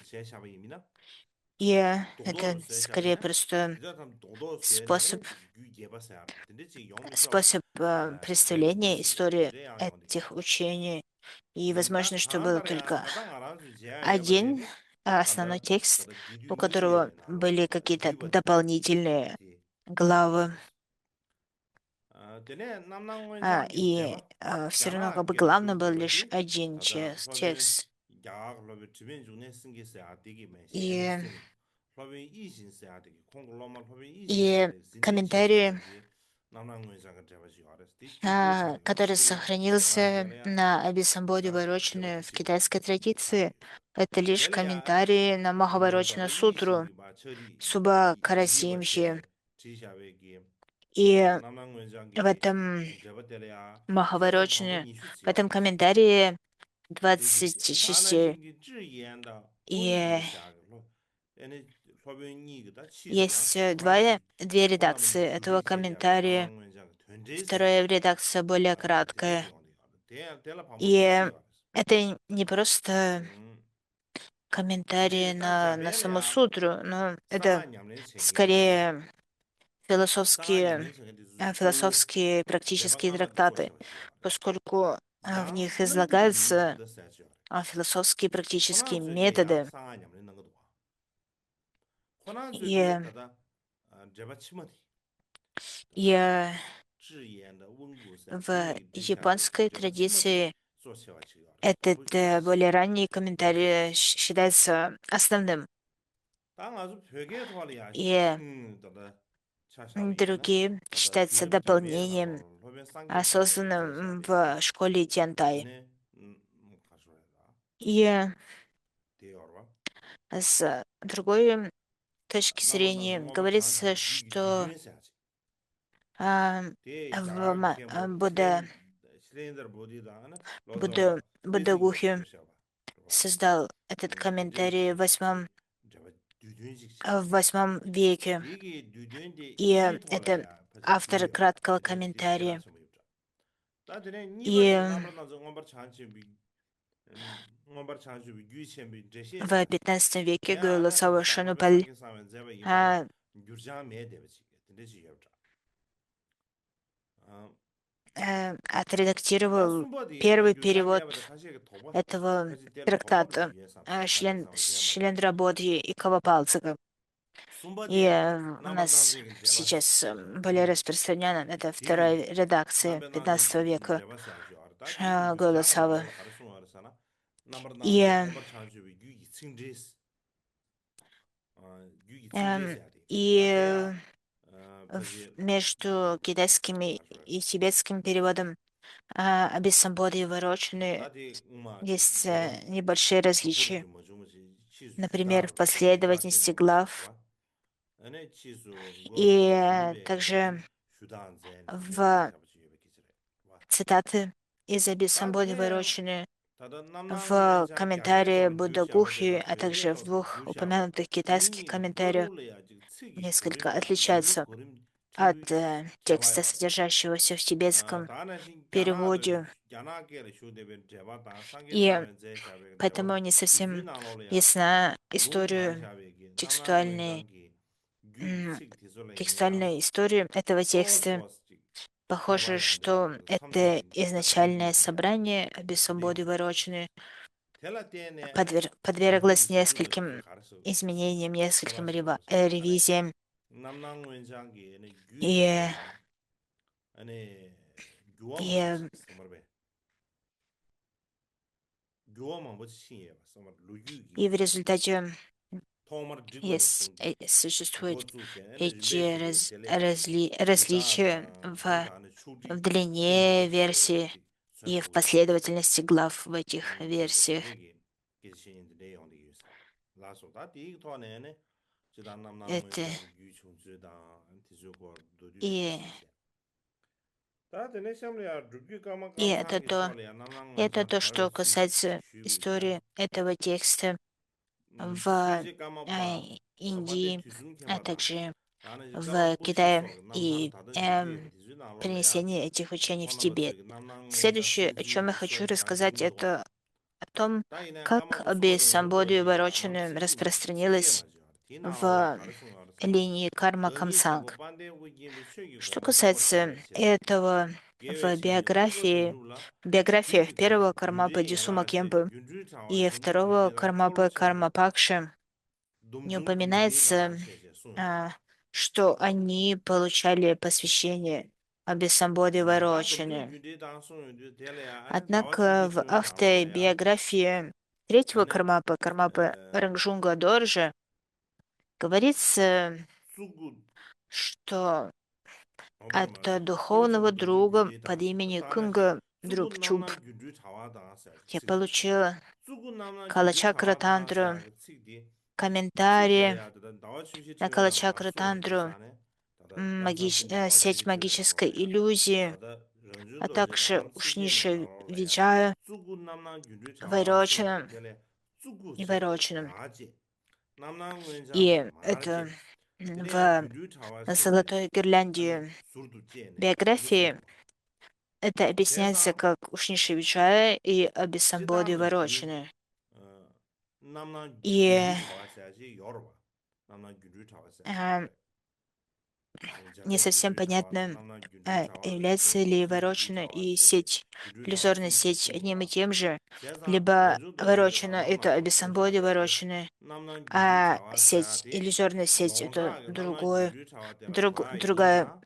Speaker 2: И это скорее просто способ, способ представления истории этих учений. И возможно, что был только один основной текст, у которого были какие-то дополнительные главы. И все равно как бы главным был лишь один текст.
Speaker 1: 야 로베 주변 중에 생겼어야 되게 매
Speaker 2: И,
Speaker 1: 시행했으니 로베 이신서야 되게 콩글로만 로베 이신서야
Speaker 2: и
Speaker 1: 되게 진짜
Speaker 2: комментарий,
Speaker 1: 지셔야지 남남문장을 잡아지 알았어 뒤뒤 차례가
Speaker 2: который
Speaker 1: 수도 대가
Speaker 2: сохранился
Speaker 1: 될래야
Speaker 2: на Абисамбоде
Speaker 1: 다
Speaker 2: вороченную в
Speaker 1: 잡아듯이
Speaker 2: китайской традиции,
Speaker 1: 사게
Speaker 2: это лишь
Speaker 1: 될래야
Speaker 2: комментарии на
Speaker 1: 다
Speaker 2: Махабарочную сутру
Speaker 1: 이신이 봐 처리
Speaker 2: Суба
Speaker 1: 이거
Speaker 2: Карасимши.
Speaker 1: 체 지샤베기
Speaker 2: И в
Speaker 1: 남남문장이
Speaker 2: этом
Speaker 1: 잡아들래야 계속 방법
Speaker 2: Махабарочне, в
Speaker 1: 이슈지
Speaker 2: этом
Speaker 1: 알았어
Speaker 2: комментарии
Speaker 1: 되지시
Speaker 2: 26
Speaker 1: 다나신기 지연다
Speaker 2: и
Speaker 1: 원고 사고 얘네 소변이거다 치수량
Speaker 2: есть
Speaker 1: 코라나시
Speaker 2: две редакции
Speaker 1: 코나버니
Speaker 2: этого
Speaker 1: 주제시야베
Speaker 2: комментария.
Speaker 1: 남남문장 된제세
Speaker 2: Вторая редакция более
Speaker 1: 된제시
Speaker 2: краткая.
Speaker 1: 온디 대라 방법
Speaker 2: И
Speaker 1: 이슈 알았어
Speaker 2: это не просто
Speaker 1: 음
Speaker 2: комментарии
Speaker 1: 근데 다
Speaker 2: на саму
Speaker 1: 잡벨이야
Speaker 2: сутру, но это
Speaker 1: 상하냠네 생긴데
Speaker 2: скорее философские,
Speaker 1: 상하냠네 생긴데 주
Speaker 2: философские практические
Speaker 1: 제방가마
Speaker 2: трактаты,
Speaker 1: 소셔지요
Speaker 2: поскольку в
Speaker 1: 양
Speaker 2: них
Speaker 1: 능구디
Speaker 2: излагаются
Speaker 1: 그다 써야죠
Speaker 2: философские практические
Speaker 1: 코난스제야
Speaker 2: методы.
Speaker 1: 상하냠네 능구도
Speaker 2: И,
Speaker 1: 코난스제 다다 제바 치마디
Speaker 2: и
Speaker 1: 다다 智言的温故三
Speaker 2: в
Speaker 1: 딩이 되샤베기
Speaker 2: японской
Speaker 1: 제바 치마디
Speaker 2: традиции
Speaker 1: 소셔와치요
Speaker 2: этот
Speaker 1: 로시시
Speaker 2: более ранний
Speaker 1: 로시
Speaker 2: комментарий считается основным.
Speaker 1: 당 아주 벽에 도와리야
Speaker 2: И
Speaker 1: 다다 차샤베기나
Speaker 2: другие
Speaker 1: 다다
Speaker 2: считаются
Speaker 1: 뒤에 잡에
Speaker 2: дополнением,
Speaker 1: 가로 로벤 상게 잡에
Speaker 2: осознанным
Speaker 1: 제샤베기
Speaker 2: в школе Тянтай.
Speaker 1: 아니 가서라
Speaker 2: И
Speaker 1: 대어봐
Speaker 2: с другой точки
Speaker 1: 남만나
Speaker 2: зрения
Speaker 1: 정말 장수
Speaker 2: говорится,
Speaker 1: 유기
Speaker 2: что
Speaker 1: 뒤뒤에서야지
Speaker 2: а,
Speaker 1: 대
Speaker 2: в
Speaker 1: 자가 게뭐
Speaker 2: Будда,
Speaker 1: 실행들 보디다 하나
Speaker 2: Будда,
Speaker 1: 로저가 베징
Speaker 2: Буддагухи
Speaker 1: 소셔봐
Speaker 2: создал этот комментарий в восьмом веке.
Speaker 1: 이게 뉴든데
Speaker 2: И
Speaker 1: 이
Speaker 2: это
Speaker 1: 토라야 버지
Speaker 2: автор
Speaker 1: 이어
Speaker 2: краткого
Speaker 1: 네 디테라
Speaker 2: комментария.
Speaker 1: 좀 입자 나중에
Speaker 2: И
Speaker 1: 니버지 남러나 정말 찬치 비 nombar chanchu bi gyu chen bi jeshe
Speaker 2: в
Speaker 1: ya
Speaker 2: XV веке
Speaker 1: ya na
Speaker 2: Голосова
Speaker 1: ta ngobe
Speaker 2: Шанупаль
Speaker 1: sangi samen zeba yinba ya
Speaker 2: а,
Speaker 1: gyurjang me de chi de chi yobja ta
Speaker 2: отредактировал
Speaker 1: sumba di ta
Speaker 2: первый
Speaker 1: gyurjang me
Speaker 2: перевод
Speaker 1: ba da kashi ga toba
Speaker 2: этого
Speaker 1: kashi del toba bi
Speaker 2: трактата
Speaker 1: yu sam samen samen zeba
Speaker 2: Шлендрабодхи и Кавапалцика.
Speaker 1: sumba
Speaker 2: И
Speaker 1: di
Speaker 2: у
Speaker 1: nambar dang
Speaker 2: нас
Speaker 1: zeng jeba
Speaker 2: сейчас
Speaker 1: sa ya
Speaker 2: более распространена это
Speaker 1: di
Speaker 2: вторая редакция
Speaker 1: nambar dang zeng
Speaker 2: XV века
Speaker 1: jeba sa ju ar ta di gyurjang ma
Speaker 2: Голосова.
Speaker 1: ba khar sung ar sana nambar dang
Speaker 2: И
Speaker 1: zeng nombar chanchu bi gyu gi tsing des gyu gi tsing des
Speaker 2: эм,
Speaker 1: ya di ta de
Speaker 2: и
Speaker 1: ya 버지
Speaker 2: между китайским и тибетским переводом Абиссамбоды и Ворочины
Speaker 1: 다디 음마
Speaker 2: есть
Speaker 1: 제반
Speaker 2: небольшие различия.
Speaker 1: 바꾸르기 뭐 좀지 치수
Speaker 2: Например, в
Speaker 1: 주당
Speaker 2: последовательности
Speaker 1: 라신 거시
Speaker 2: глав
Speaker 1: 봐 안에 치수 뭐
Speaker 2: и
Speaker 1: 줄베
Speaker 2: также
Speaker 1: 주당 제 냠네
Speaker 2: в
Speaker 1: 잡지 왜 기지래 와
Speaker 2: цитаты из Абиссамбоды
Speaker 1: 다드네
Speaker 2: Ворочины,
Speaker 1: 다다 남낭
Speaker 2: в
Speaker 1: 왼장 갸베
Speaker 2: комментарии
Speaker 1: 돌 규샤베
Speaker 2: Буддагухи,
Speaker 1: 되다
Speaker 2: а
Speaker 1: 벽에
Speaker 2: также в
Speaker 1: 돌
Speaker 2: двух
Speaker 1: 규샤베
Speaker 2: упомянутых китайских
Speaker 1: 주민이
Speaker 2: комментариях
Speaker 1: 버롤래야 지금 측이
Speaker 2: несколько
Speaker 1: 고림다 류기
Speaker 2: отличаются
Speaker 1: 고림
Speaker 2: от
Speaker 1: 주
Speaker 2: текста,
Speaker 1: 제바야
Speaker 2: содержащегося в тибетском
Speaker 1: 다나신 갸나도
Speaker 2: переводе.
Speaker 1: 갸나게를 쇼데베 제바다
Speaker 2: И
Speaker 1: 상계사면 제샤베 제바
Speaker 2: поэтому не совсем
Speaker 1: 뒤주나노래야
Speaker 2: ясна
Speaker 1: 롱
Speaker 2: историю
Speaker 1: 다샤베기 남낭
Speaker 2: текстуальной,
Speaker 1: 왼장기 규기 책 디솔라 있냐
Speaker 2: текстуальной истории этого текста.
Speaker 1: 소소스
Speaker 2: Похоже,
Speaker 1: 제바야 안돼
Speaker 2: что это
Speaker 1: 삼세진 딱
Speaker 2: изначальное
Speaker 1: 뒤주야
Speaker 2: собрание
Speaker 1: 되요
Speaker 2: Абиссамбоды Ворочины
Speaker 1: 텔라 때네 아니 규기
Speaker 2: подверглось
Speaker 1: 지수도 저
Speaker 2: нескольким
Speaker 1: 가르쳐
Speaker 2: изменениям, нескольким
Speaker 1: 제바시 가르쳐 아니
Speaker 2: ревизиям.
Speaker 1: 남낭 왼장기 아니
Speaker 2: И,
Speaker 1: 규디솔라 아니 교화만
Speaker 2: и,
Speaker 1: 버치 스머베 교화만 버치 신예 스머 루규기
Speaker 2: и в результате
Speaker 1: 통말 지구네 싱디
Speaker 2: существуют
Speaker 1: 고추세 아니
Speaker 2: эти
Speaker 1: 림베스게 텔레
Speaker 2: различия
Speaker 1: 주다다 딘다네
Speaker 2: в
Speaker 1: 추디
Speaker 2: длине
Speaker 1: 싱디세
Speaker 2: версии
Speaker 1: 디
Speaker 2: и в
Speaker 1: 선토야
Speaker 2: последовательности глав в этих
Speaker 1: 버지
Speaker 2: версиях.
Speaker 1: 되게 계신데 내용이 있어 라소다 디토네네 지단 남남
Speaker 2: Это,
Speaker 1: 원장 유충주다 디조고 도류
Speaker 2: и,
Speaker 1: 지시세 다데네 샴리아 루규 까만
Speaker 2: и это
Speaker 1: 감상기
Speaker 2: то,
Speaker 1: 솔이야 남남
Speaker 2: это
Speaker 1: 원장
Speaker 2: то,
Speaker 1: 가르
Speaker 2: что
Speaker 1: 수지
Speaker 2: касается
Speaker 1: 슈비자
Speaker 2: истории этого текста в
Speaker 1: 슈지 까만 봐 선반대
Speaker 2: Индии,
Speaker 1: 뒤중케
Speaker 2: а
Speaker 1: 봐다
Speaker 2: также
Speaker 1: 나는 까만
Speaker 2: в
Speaker 1: 부시
Speaker 2: Китае
Speaker 1: 속 남남
Speaker 2: и
Speaker 1: 다들 지구에 디주 나로래야
Speaker 2: принесение этих учений в Тибет.
Speaker 1: 코너버스 남남 원장
Speaker 2: Следующее, о
Speaker 1: 싱지
Speaker 2: чем я хочу
Speaker 1: 디솔
Speaker 2: рассказать,
Speaker 1: 단지도
Speaker 2: это о том,
Speaker 1: 다이네
Speaker 2: как
Speaker 1: 까만
Speaker 2: без
Speaker 1: 부수버든
Speaker 2: Самбоди
Speaker 1: 요거지 아마
Speaker 2: Ворочины
Speaker 1: 싱지 맞지 칭게
Speaker 2: распространилось
Speaker 1: 맞죠 디나로라
Speaker 2: в
Speaker 1: 가르송 알았으나
Speaker 2: линии Карма
Speaker 1: 더니 제고
Speaker 2: Камсанг.
Speaker 1: 반대 우기 뭐 쉐기
Speaker 2: Что
Speaker 1: 고는 정말
Speaker 2: касается
Speaker 1: 제바치라
Speaker 2: этого,
Speaker 1: 게외 칭게
Speaker 2: в
Speaker 1: 닝고
Speaker 2: биографиях
Speaker 1: 규기 그
Speaker 2: первого Кармапы
Speaker 1: 균제
Speaker 2: Дисума
Speaker 1: 야나시
Speaker 2: Кемпы
Speaker 1: 균주 차원
Speaker 2: и
Speaker 1: 균주
Speaker 2: второго
Speaker 1: 규제랑 콜로
Speaker 2: Кармапы Карма
Speaker 1: 차례
Speaker 2: Пакши не
Speaker 1: 놈중 규제가
Speaker 2: упоминается,
Speaker 1: 셰제 순
Speaker 2: а, что они получали посвящение Абисамбоди
Speaker 1: 다 놈중
Speaker 2: Ворочины.
Speaker 1: 규제 당 순 규제 될래야 아니 나와
Speaker 2: Однако
Speaker 1: 칭게
Speaker 2: в
Speaker 1: 좀 나로래야
Speaker 2: автобиографии третьего
Speaker 1: 안에
Speaker 2: Кармапы, Кармапы Рангжунга Доржи, говорится,
Speaker 1: 수구
Speaker 2: что от
Speaker 1: 어버마데
Speaker 2: духовного
Speaker 1: 폴리스가 도지
Speaker 2: друга под
Speaker 1: 규디다
Speaker 2: именем
Speaker 1: 다음에
Speaker 2: Кунга,
Speaker 1: 수구
Speaker 2: друг Чуб,
Speaker 1: 남남 규디 타와다
Speaker 2: я
Speaker 1: 칙디
Speaker 2: получила
Speaker 1: 수구 남남 규디
Speaker 2: Калачакра
Speaker 1: 타와다
Speaker 2: Тантру,
Speaker 1: 칙디
Speaker 2: комментарии
Speaker 1: 칙디야 나와 주시
Speaker 2: на
Speaker 1: 치면은
Speaker 2: Калачакра
Speaker 1: 수어도
Speaker 2: Тантру,
Speaker 1: 사네 다다 간상신도 나와
Speaker 2: сеть
Speaker 1: 주시
Speaker 2: магической
Speaker 1: 치면은
Speaker 2: иллюзии,
Speaker 1: 다다
Speaker 2: а
Speaker 1: 런준도
Speaker 2: также
Speaker 1: 제가 칙디네
Speaker 2: Ушниша
Speaker 1: 나와라야
Speaker 2: Виджая,
Speaker 1: 수구 남남 규디 타와
Speaker 2: Вайрочина
Speaker 1: 칙디 수구
Speaker 2: и
Speaker 1: 제베
Speaker 2: Вайрочиным.
Speaker 1: 마지 남남 원자베
Speaker 2: И это
Speaker 1: 마지 그냥
Speaker 2: в
Speaker 1: 규디 타와 칙디
Speaker 2: золотой
Speaker 1: 아니
Speaker 2: гирлянде
Speaker 1: surdu 찌네 이게
Speaker 2: биографии
Speaker 1: 세바
Speaker 2: это объясняется
Speaker 1: 대상
Speaker 2: как Ушниша Виджая и Абисамбоди
Speaker 1: 지담기
Speaker 2: Вайрочины.
Speaker 1: 남나
Speaker 2: И
Speaker 1: 규주 타와서야지 열어봐 남나 규주 타와서야지
Speaker 2: э,
Speaker 1: 그래
Speaker 2: не
Speaker 1: 자베
Speaker 2: совсем
Speaker 1: 규주 타와다
Speaker 2: понятно,
Speaker 1: 남나 규주 타와
Speaker 2: является ли
Speaker 1: 땡고스 규주
Speaker 2: ворочина и
Speaker 1: 타와서야지
Speaker 2: сеть,
Speaker 1: 규주 타와
Speaker 2: иллюзорная
Speaker 1: 싱기
Speaker 2: сеть одним и
Speaker 1: 싱고바
Speaker 2: тем же,
Speaker 1: 제사
Speaker 2: либо
Speaker 1: 런주도 제가
Speaker 2: ворочина — это
Speaker 1: 라마나
Speaker 2: обесамбоди
Speaker 1: 똥샤베기
Speaker 2: ворочины,
Speaker 1: 남나 규주
Speaker 2: а сеть,
Speaker 1: 타와서야지
Speaker 2: иллюзорная сеть — это
Speaker 1: 농사 남나 규주 타와 때문에 다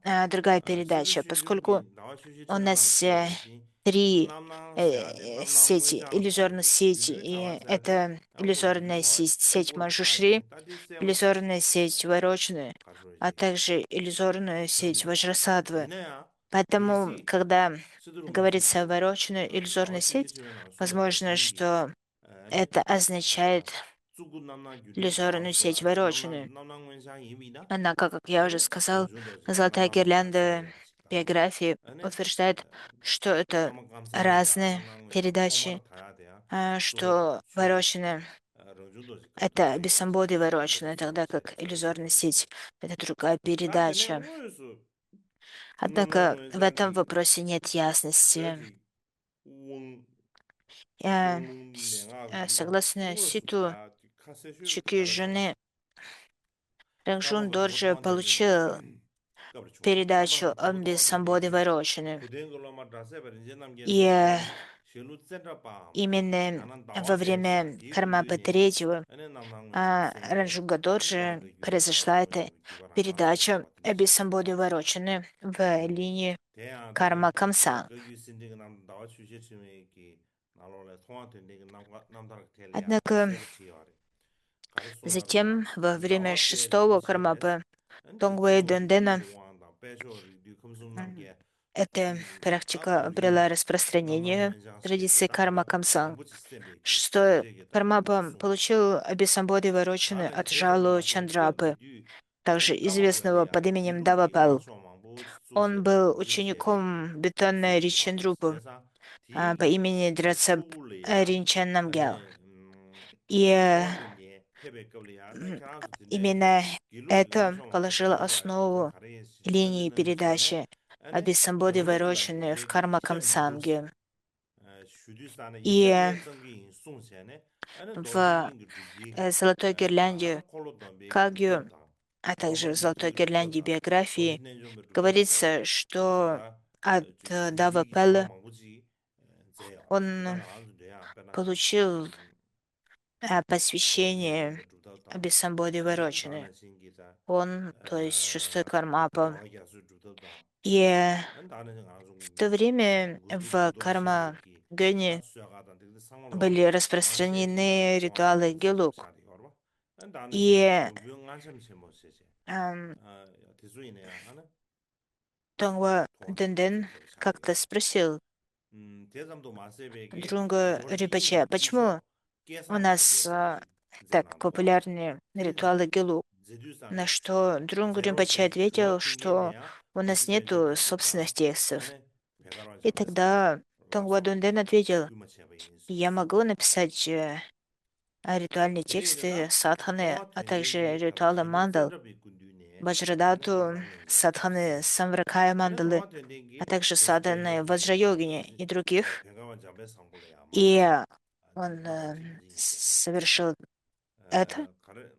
Speaker 1: 이다
Speaker 2: другая передача, поскольку
Speaker 1: 시르슈슈디 나와 슈슈
Speaker 2: у
Speaker 1: 치면 남
Speaker 2: нас
Speaker 1: 시어버지
Speaker 2: три
Speaker 1: 남나 세야데 남나
Speaker 2: сети,
Speaker 1: 원장
Speaker 2: иллюзорной
Speaker 1: 타와데
Speaker 2: сети,
Speaker 1: 규주
Speaker 2: и
Speaker 1: 타와서야데
Speaker 2: это
Speaker 1: 아무 규주
Speaker 2: иллюзорная
Speaker 1: 타와
Speaker 2: сеть
Speaker 1: 땡고를 봐야지
Speaker 2: Манджушри,
Speaker 1: 따디 셈
Speaker 2: иллюзорная сеть Вайрочины, а
Speaker 1: 가르쳐야지
Speaker 2: также иллюзорная сеть
Speaker 1: 그러니까
Speaker 2: Ваджрасатвы.
Speaker 1: 이내야
Speaker 2: Поэтому,
Speaker 1: 디시
Speaker 2: когда
Speaker 1: 스스로
Speaker 2: говорится о
Speaker 1: 모시지
Speaker 2: вороченной иллюзорной
Speaker 1: 나와 슈슈
Speaker 2: сеть,
Speaker 1: 치면 수어도
Speaker 2: возможно,
Speaker 1: 싱기
Speaker 2: что
Speaker 1: 아니
Speaker 2: это означает
Speaker 1: 수구 남나 규주
Speaker 2: иллюзорную сеть
Speaker 1: 타와서
Speaker 2: ворочины.
Speaker 1: 남나 원장 이미다
Speaker 2: Однако, как я уже
Speaker 1: 아니
Speaker 2: сказал,
Speaker 1: 런주도 제가
Speaker 2: золотая
Speaker 1: 라마나
Speaker 2: гирлянда
Speaker 1: 마셔야지
Speaker 2: биографии
Speaker 1: 아니
Speaker 2: утверждает, что это
Speaker 1: 까만 감상이야
Speaker 2: разные
Speaker 1: 남나 원장
Speaker 2: передачи,
Speaker 1: 통화를 다 돼야 또
Speaker 2: что
Speaker 1: 슈디
Speaker 2: ворочины —
Speaker 1: 런주도
Speaker 2: это
Speaker 1: 그때
Speaker 2: бессамбоды ворочины,
Speaker 1: 그래서
Speaker 2: тогда как
Speaker 1: 제가
Speaker 2: иллюзорная
Speaker 1: 슈슈
Speaker 2: сеть — это другая
Speaker 1: 다 되네
Speaker 2: передача.
Speaker 1: 뭐였어 남나
Speaker 2: Однако в этом
Speaker 1: 원장이
Speaker 2: вопросе нет ясности.
Speaker 1: 그래야지 원
Speaker 2: Я
Speaker 1: 원랭아 기다
Speaker 2: согласно
Speaker 1: 뭐였어
Speaker 2: Ситу
Speaker 1: 다 카세슈
Speaker 2: Чуки
Speaker 1: 가르나
Speaker 2: жены, Рangжун
Speaker 1: 까만 거
Speaker 2: Дорже
Speaker 1: 통한테 된게
Speaker 2: получил
Speaker 1: 까버리 좋아하네
Speaker 2: передачу
Speaker 1: 까만
Speaker 2: о
Speaker 1: 거 통한테
Speaker 2: Бессамбоде
Speaker 1: 된게
Speaker 2: ворочины.
Speaker 1: 고된 걸로 막 다세 버린지 남게
Speaker 2: И
Speaker 1: 노세 쉘루 센터 바
Speaker 2: именно
Speaker 1: 나는
Speaker 2: во
Speaker 1: 나와서야지
Speaker 2: время Кармапы
Speaker 1: 디군두니
Speaker 2: III
Speaker 1: 아니 남남 원장 셈베
Speaker 2: Ранжунга
Speaker 1: 아니
Speaker 2: Дорже
Speaker 1: 가운데 규디
Speaker 2: произошла
Speaker 1: 타와도
Speaker 2: эта
Speaker 1: 규바라 가서
Speaker 2: передача
Speaker 1: 같은
Speaker 2: о
Speaker 1: 시
Speaker 2: Бессамбоде ворочины в линии
Speaker 1: 대야다데
Speaker 2: Карма Камсан.
Speaker 1: 거기 신경 남 나와 주시치면 기 나로래 통한테 내가 남다르게 될이야
Speaker 2: Однако
Speaker 1: 세버티요래 가르소나로다
Speaker 2: затем, во время
Speaker 1: 나와 때리
Speaker 2: шестого
Speaker 1: 디셰베스
Speaker 2: Кармапы
Speaker 1: 안디
Speaker 2: Тонгвей
Speaker 1: ци고시
Speaker 2: Дендена,
Speaker 1: 디요왕다 배쇼 리컴슨
Speaker 2: м,
Speaker 1: 남게
Speaker 2: эта практика
Speaker 1: 다도니
Speaker 2: обрела
Speaker 1: 남남
Speaker 2: распространение в
Speaker 1: 원장
Speaker 2: традиции
Speaker 1: 세베다
Speaker 2: Карма
Speaker 1: 아다
Speaker 2: Камсан.
Speaker 1: 땡고치 셈베기
Speaker 2: Шестой
Speaker 1: 제게다
Speaker 2: Кармапа
Speaker 1: 무슨
Speaker 2: получил Абисамбоди ворочины
Speaker 1: 다음에
Speaker 2: от
Speaker 1: 제자도
Speaker 2: Жалу
Speaker 1: 나서 때
Speaker 2: Чандрапы,
Speaker 1: 규디
Speaker 2: также
Speaker 1: 아니
Speaker 2: известного под
Speaker 1: 까먹어야
Speaker 2: именем
Speaker 1: 기루기
Speaker 2: Давапал.
Speaker 1: 망소망 뭐
Speaker 2: Он
Speaker 1: 소세베
Speaker 2: был
Speaker 1: 무슨 셰베기
Speaker 2: учеником бетонной
Speaker 1: 수수 타와
Speaker 2: Ричиндрупы
Speaker 1: 제사
Speaker 2: по
Speaker 1: 디기
Speaker 2: имени Драцеп
Speaker 1: 수불이야
Speaker 2: Ринчен Намгял.
Speaker 1: 아니
Speaker 2: И
Speaker 1: 통한테니 페베급리야 내
Speaker 2: м,
Speaker 1: 그랑서 드네
Speaker 2: именно
Speaker 1: 기루기
Speaker 2: это
Speaker 1: 망소망
Speaker 2: положило
Speaker 1: 대가와 가장
Speaker 2: основу
Speaker 1: 가르인
Speaker 2: линии
Speaker 1: 전리는 시사네
Speaker 2: передачи
Speaker 1: 아니
Speaker 2: Абисамбоди
Speaker 1: 런주들라기
Speaker 2: ворочины в
Speaker 1: 대기
Speaker 2: Карма
Speaker 1: 쳔미도스
Speaker 2: Камсанге.
Speaker 1: 슈디산의
Speaker 2: И
Speaker 1: 이전에 정기 송세네 아니
Speaker 2: в
Speaker 1: 도지인 그 주지
Speaker 2: золотой
Speaker 1: 다
Speaker 2: гирлянде
Speaker 1: 콜로도 베기
Speaker 2: Кагью,
Speaker 1: 던다
Speaker 2: а также в
Speaker 1: 로버트
Speaker 2: золотой
Speaker 1: 디
Speaker 2: гирлянде
Speaker 1: 던다
Speaker 2: биографии
Speaker 1: 도지네 좀
Speaker 2: говорится,
Speaker 1: 베르사베
Speaker 2: что
Speaker 1: 다다
Speaker 2: от
Speaker 1: 주지기 상황
Speaker 2: Давапелы
Speaker 1: 망고지 제요
Speaker 2: он
Speaker 1: 다나 안 돼야 빼나
Speaker 2: получил
Speaker 1: 도지네 좀
Speaker 2: посвящение
Speaker 1: 주다다
Speaker 2: Абисамбоди ворочины.
Speaker 1: 다나 신기자
Speaker 2: Он, то есть шестой Кармапа.
Speaker 1: 나와기야수 주다다
Speaker 2: И
Speaker 1: 다는
Speaker 2: в
Speaker 1: 안
Speaker 2: то время
Speaker 1: 무슨
Speaker 2: в
Speaker 1: 주도
Speaker 2: Карма
Speaker 1: 셈베기 다
Speaker 2: Гёне
Speaker 1: 수야가다 되게 상황로
Speaker 2: были
Speaker 1: 망세지
Speaker 2: распространены
Speaker 1: 통하다
Speaker 2: ритуалы
Speaker 1: 셈베
Speaker 2: Гелук.
Speaker 1: 샤리 걸어 다는
Speaker 2: И
Speaker 1: 용병 안셈 셈모세지
Speaker 2: ам,
Speaker 1: 대수이네야 하나
Speaker 2: Тонгва
Speaker 1: 통하다
Speaker 2: Денден
Speaker 1: 셈베 샤리
Speaker 2: как-то спросил
Speaker 1: 대담도 마세베기
Speaker 2: друга Рипача,
Speaker 1: 졸리기
Speaker 2: почему
Speaker 1: 지쇼
Speaker 2: у
Speaker 1: 깨상
Speaker 2: нас
Speaker 1: 가제세지
Speaker 2: так
Speaker 1: 제난 통하다
Speaker 2: популярны
Speaker 1: 디디
Speaker 2: ритуалы Гелук? На
Speaker 1: 제주산에
Speaker 2: что Друнгу Ринпоче
Speaker 1: 제로세
Speaker 2: ответил,
Speaker 1: 그거
Speaker 2: что
Speaker 1: 핑계내야
Speaker 2: у нас
Speaker 1: 디지털 좀
Speaker 2: нету
Speaker 1: 잡을까
Speaker 2: собственных текстов.
Speaker 1: 안에 배가로
Speaker 2: И
Speaker 1: 잡았어
Speaker 2: тогда Тонгва
Speaker 1: 랍소
Speaker 2: Дунден ответил:
Speaker 1: 규모체베
Speaker 2: я
Speaker 1: 인수세
Speaker 2: могу написать ритуальные тексты
Speaker 1: 대리가
Speaker 2: садханы, а
Speaker 1: 통화된
Speaker 2: также
Speaker 1: 얘기 가다
Speaker 2: ритуалы
Speaker 1: 쉘루
Speaker 2: мандал,
Speaker 1: 센터비 군두네 안에
Speaker 2: Ваджрадату,
Speaker 1: 남남 원장
Speaker 2: садханы
Speaker 1: 셈
Speaker 2: Самвракая
Speaker 1: 안에
Speaker 2: мандалы,
Speaker 1: 통화된
Speaker 2: а
Speaker 1: 얘기
Speaker 2: также
Speaker 1: 제스베
Speaker 2: садханы
Speaker 1: 협주시야
Speaker 2: Ваджрайогини
Speaker 1: 아니
Speaker 2: и других.
Speaker 1: 배가만 잡에 상불이야
Speaker 2: И
Speaker 1: 맞다
Speaker 2: он
Speaker 1: 나와지 인지세
Speaker 2: совершил это,
Speaker 1: 가르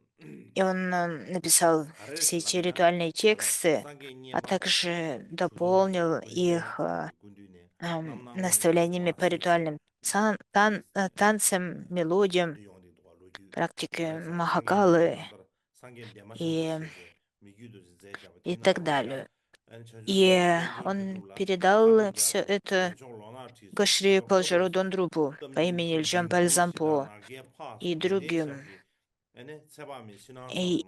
Speaker 2: и он написал все эти
Speaker 1: 가르슬랍이다
Speaker 2: ритуальные
Speaker 1: 다다
Speaker 2: тексты,
Speaker 1: 상계
Speaker 2: а
Speaker 1: 인니엠바
Speaker 2: также
Speaker 1: 주도
Speaker 2: дополнил их
Speaker 1: 원세베 군두네 남남 원장
Speaker 2: наставлениями
Speaker 1: 통화
Speaker 2: по
Speaker 1: 셈세
Speaker 2: ритуальным
Speaker 1: 디디
Speaker 2: танцам, мелодиям,
Speaker 1: 어디 용어도 도와 로주
Speaker 2: практике
Speaker 1: 가르사 상계 인니엠
Speaker 2: Махакалы
Speaker 1: 남들 상계 대마셔
Speaker 2: и,
Speaker 1: 모세베 미규도 제 잡아
Speaker 2: и
Speaker 1: 디나
Speaker 2: так
Speaker 1: 나와야
Speaker 2: далее.
Speaker 1: 안
Speaker 2: И
Speaker 1: 전주도 덴존
Speaker 2: он
Speaker 1: 그둘라
Speaker 2: передал все
Speaker 1: 카빈자도
Speaker 2: это
Speaker 1: 덴존 로나
Speaker 2: Гашри Палжару Дондрупу по имени Джампаль Зампо и другим. И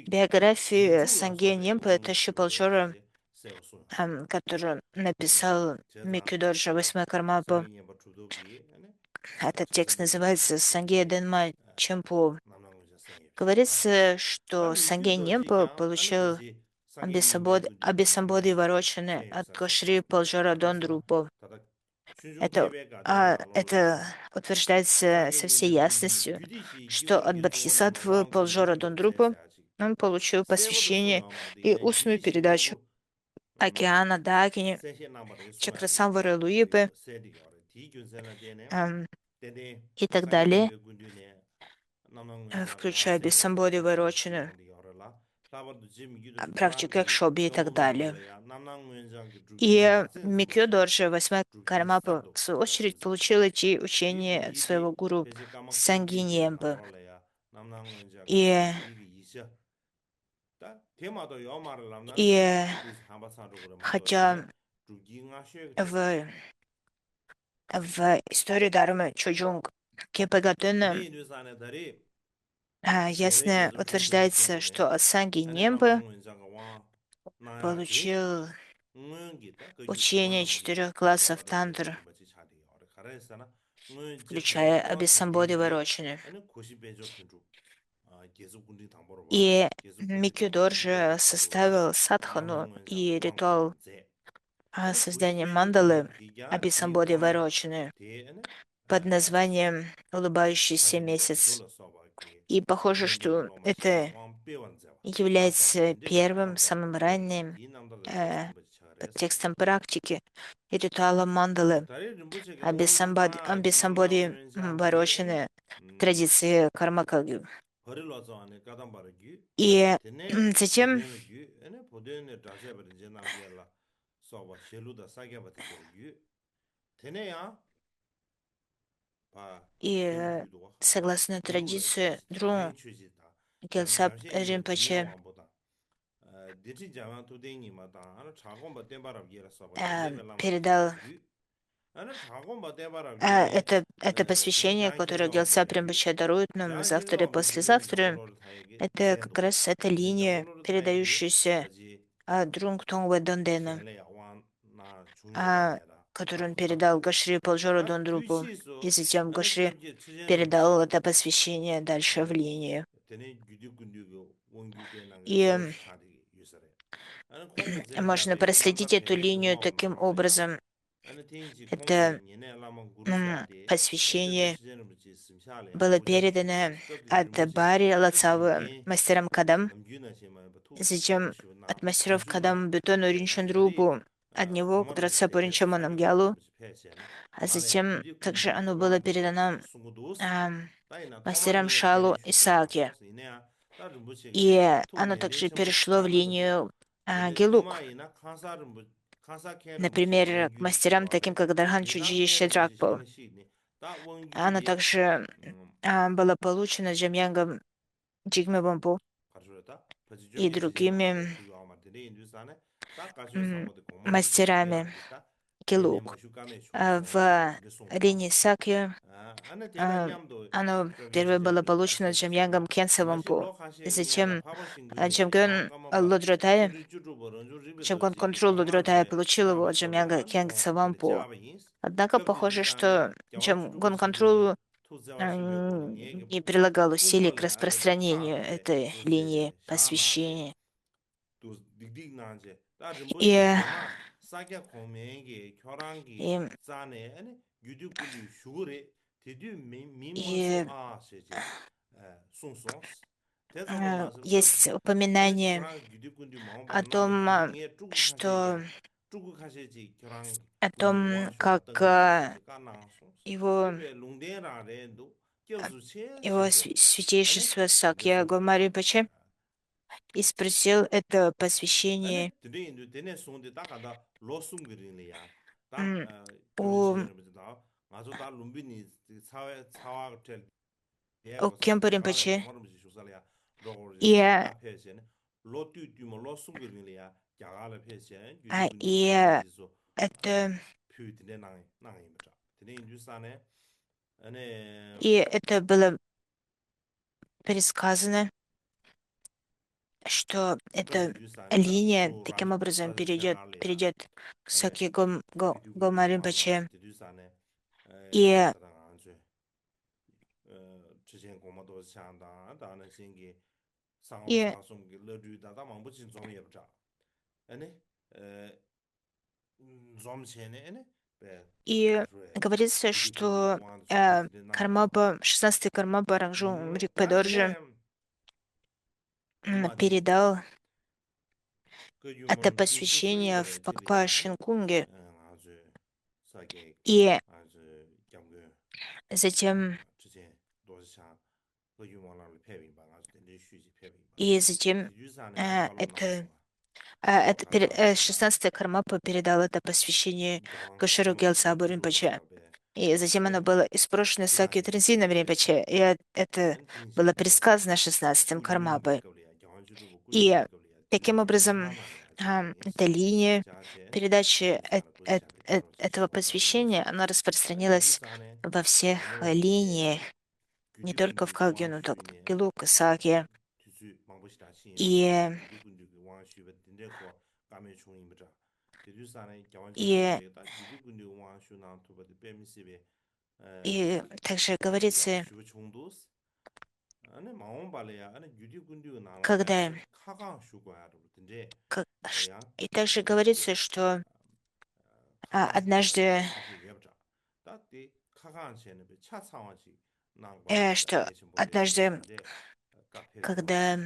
Speaker 2: биографию Санге Немпа Тащу Палжара, который написал Микюдоржа Восьмой Кармапа. Этот текст называется «Санге Денма Чемпу». Говорится, что Санге Немпа получил обесамбоды ворочены от Гошри Палжара Дондрупо. Это утверждается со всей ясностью, что от Бодхисаттвы Палжара Дондрупа он получил посвящение и устную передачу океана Дагини, Чакрасамвара Луипы и так далее, включая Бессамбоди Ворочину, практика Кшоби и так далее. И Микё Доржи, восьмая Кармапа, в свою очередь, получил эти учения от своего гуру Сангиньемпы. И, и хотя в, в истории Дharмы Чоджунг Кепагатына ясно утверждается, что от Сангиньемпы получил учение 4 классов тантр, включая Абисамбоди Ворочины. И Микюдор же составил садхану и ритуал создания мандалы Абисамбоди Ворочины под названием «Улыбающийся месяц». И похоже, что это является первым, самым ранним текстом практики и ритуалом мандалы Абисамбоди Ворочины традиции Кармакагю. И затем согласно традиции Дру Гелсап Ринпоче передал это посвящение, которое Гелсап Ринпоче дарует нам завтра и послезавтра. Это как раз эта линия, передающаяся Друнг Тонгве Дондена, которую он передал Гашри Палжору Дондрупу. И затем Гашри передал это посвящение дальше в линию. И можно проследить эту линию таким образом. Это посвящение было передано от Бари Лацавы мастерам Кадам, затем от мастеров Кадам Бютону Ринчандрупу, от него к Драцапу Ринчаманамгялу, а затем также оно было передано мастерам Шалу и Саки. И оно также перешло в линию Гелук. Например, к мастерам, таким как Дархан Чуджи и Шедракпо. Оно также было получено Джамьянгом Джигме Бампо и другими мастерами Гелук. В линии Саки оно первое было получено Джамьянгом Кенсевампо. Затем Джамгон Лодротай, Джамгон Контрол Лодротай получил его от Джамьянга Кенсевампо. Однако похоже, что Джамгон Контрол не прилагал усилий к распространению этой линии посвящения. И, и, и есть упоминание о том, что о том, как его святейшество Сакья Гомари Паче и спросил это посвящение у Кемпа Ринпоче. И это И это было предсказано, что эта линия таким образом перейдет к Сакья Гома Ринпоче. И, и, и говорится, что Кармаба, 16-й Кармаба Рангжун Рикпе Доржи передал это посвящение в Пакпа Шинкунге. И затем, это 16-я Кармапа передал это посвящение Гошеру Гелсабу Ринпоче. И затем оно было испрошено Сакью Тринзином Ринпоче. И это было предсказано 16-м Кармапой. И таким образом эта линия передачи этого посвящения, она распространилась во всех линиях, не только в Кагью, но также в Гилу, Касаке. И, и, и также говорится, когда, как- и также говорится, что однажды, что однажды, когда,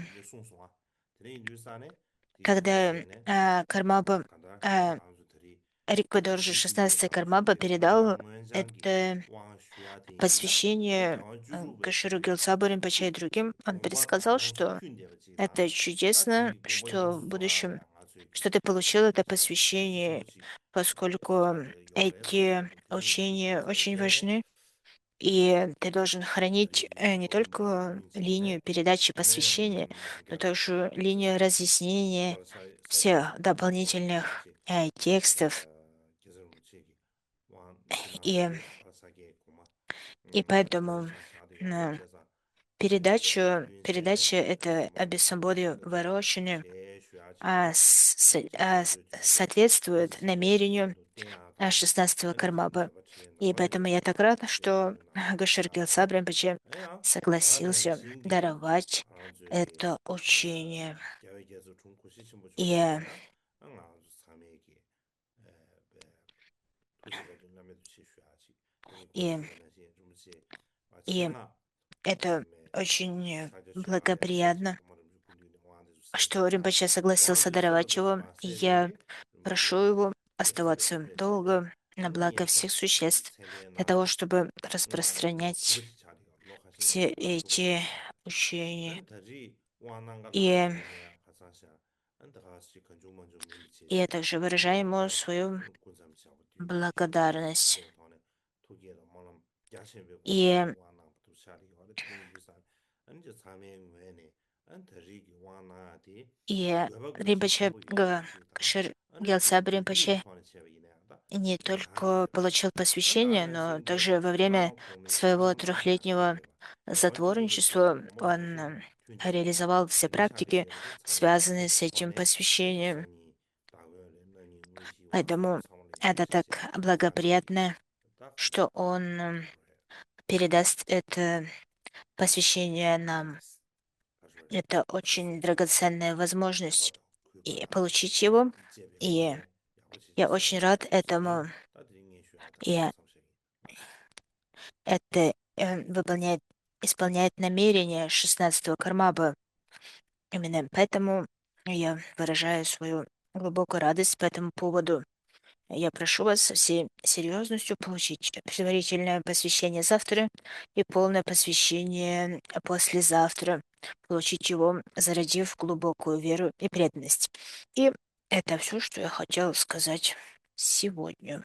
Speaker 2: Кармаба, Риквадоржи 16 Кармаба передал это посвящение Каширу Гелсабу Ринпоче и другим, он предсказал, что это чудесно, что в будущем, что ты получил это посвящение, поскольку эти учения очень важны, и ты должен хранить не только линию передачи посвящения, но также линию разъяснения всех дополнительных текстов. И, и поэтому э, передача это обесободы ворочины соответствует намерению 16-го Кармаба. И поэтому я так рад, что Гашер Гилсаб Римпоче согласился даровать это учение. И, и, и это очень благоприятно, что Римпоче согласился даровать его. И я прошу его оставаться долго на благо всех существ, для того, чтобы распространять все эти учения. И, и я также выражаю ему свою благодарность. И, и Римпоче, Кашер Гелсаб Римпоче не только получил посвящение, но также во время своего 3-летнего затворничества он реализовал все практики, связанные с этим посвящением. Поэтому это так благоприятно, что он передаст это посвящение нам. Это очень драгоценная возможность и получить его. И я очень рад этому. И это исполняет намерение 16-го Кармаба. Именно поэтому я выражаю свою глубокую радость по этому поводу. Я прошу вас со всей серьезностью получить предварительное посвящение завтра и полное посвящение послезавтра. Получить его, зародив глубокую веру и преданность. И это все, что я хотела сказать сегодня.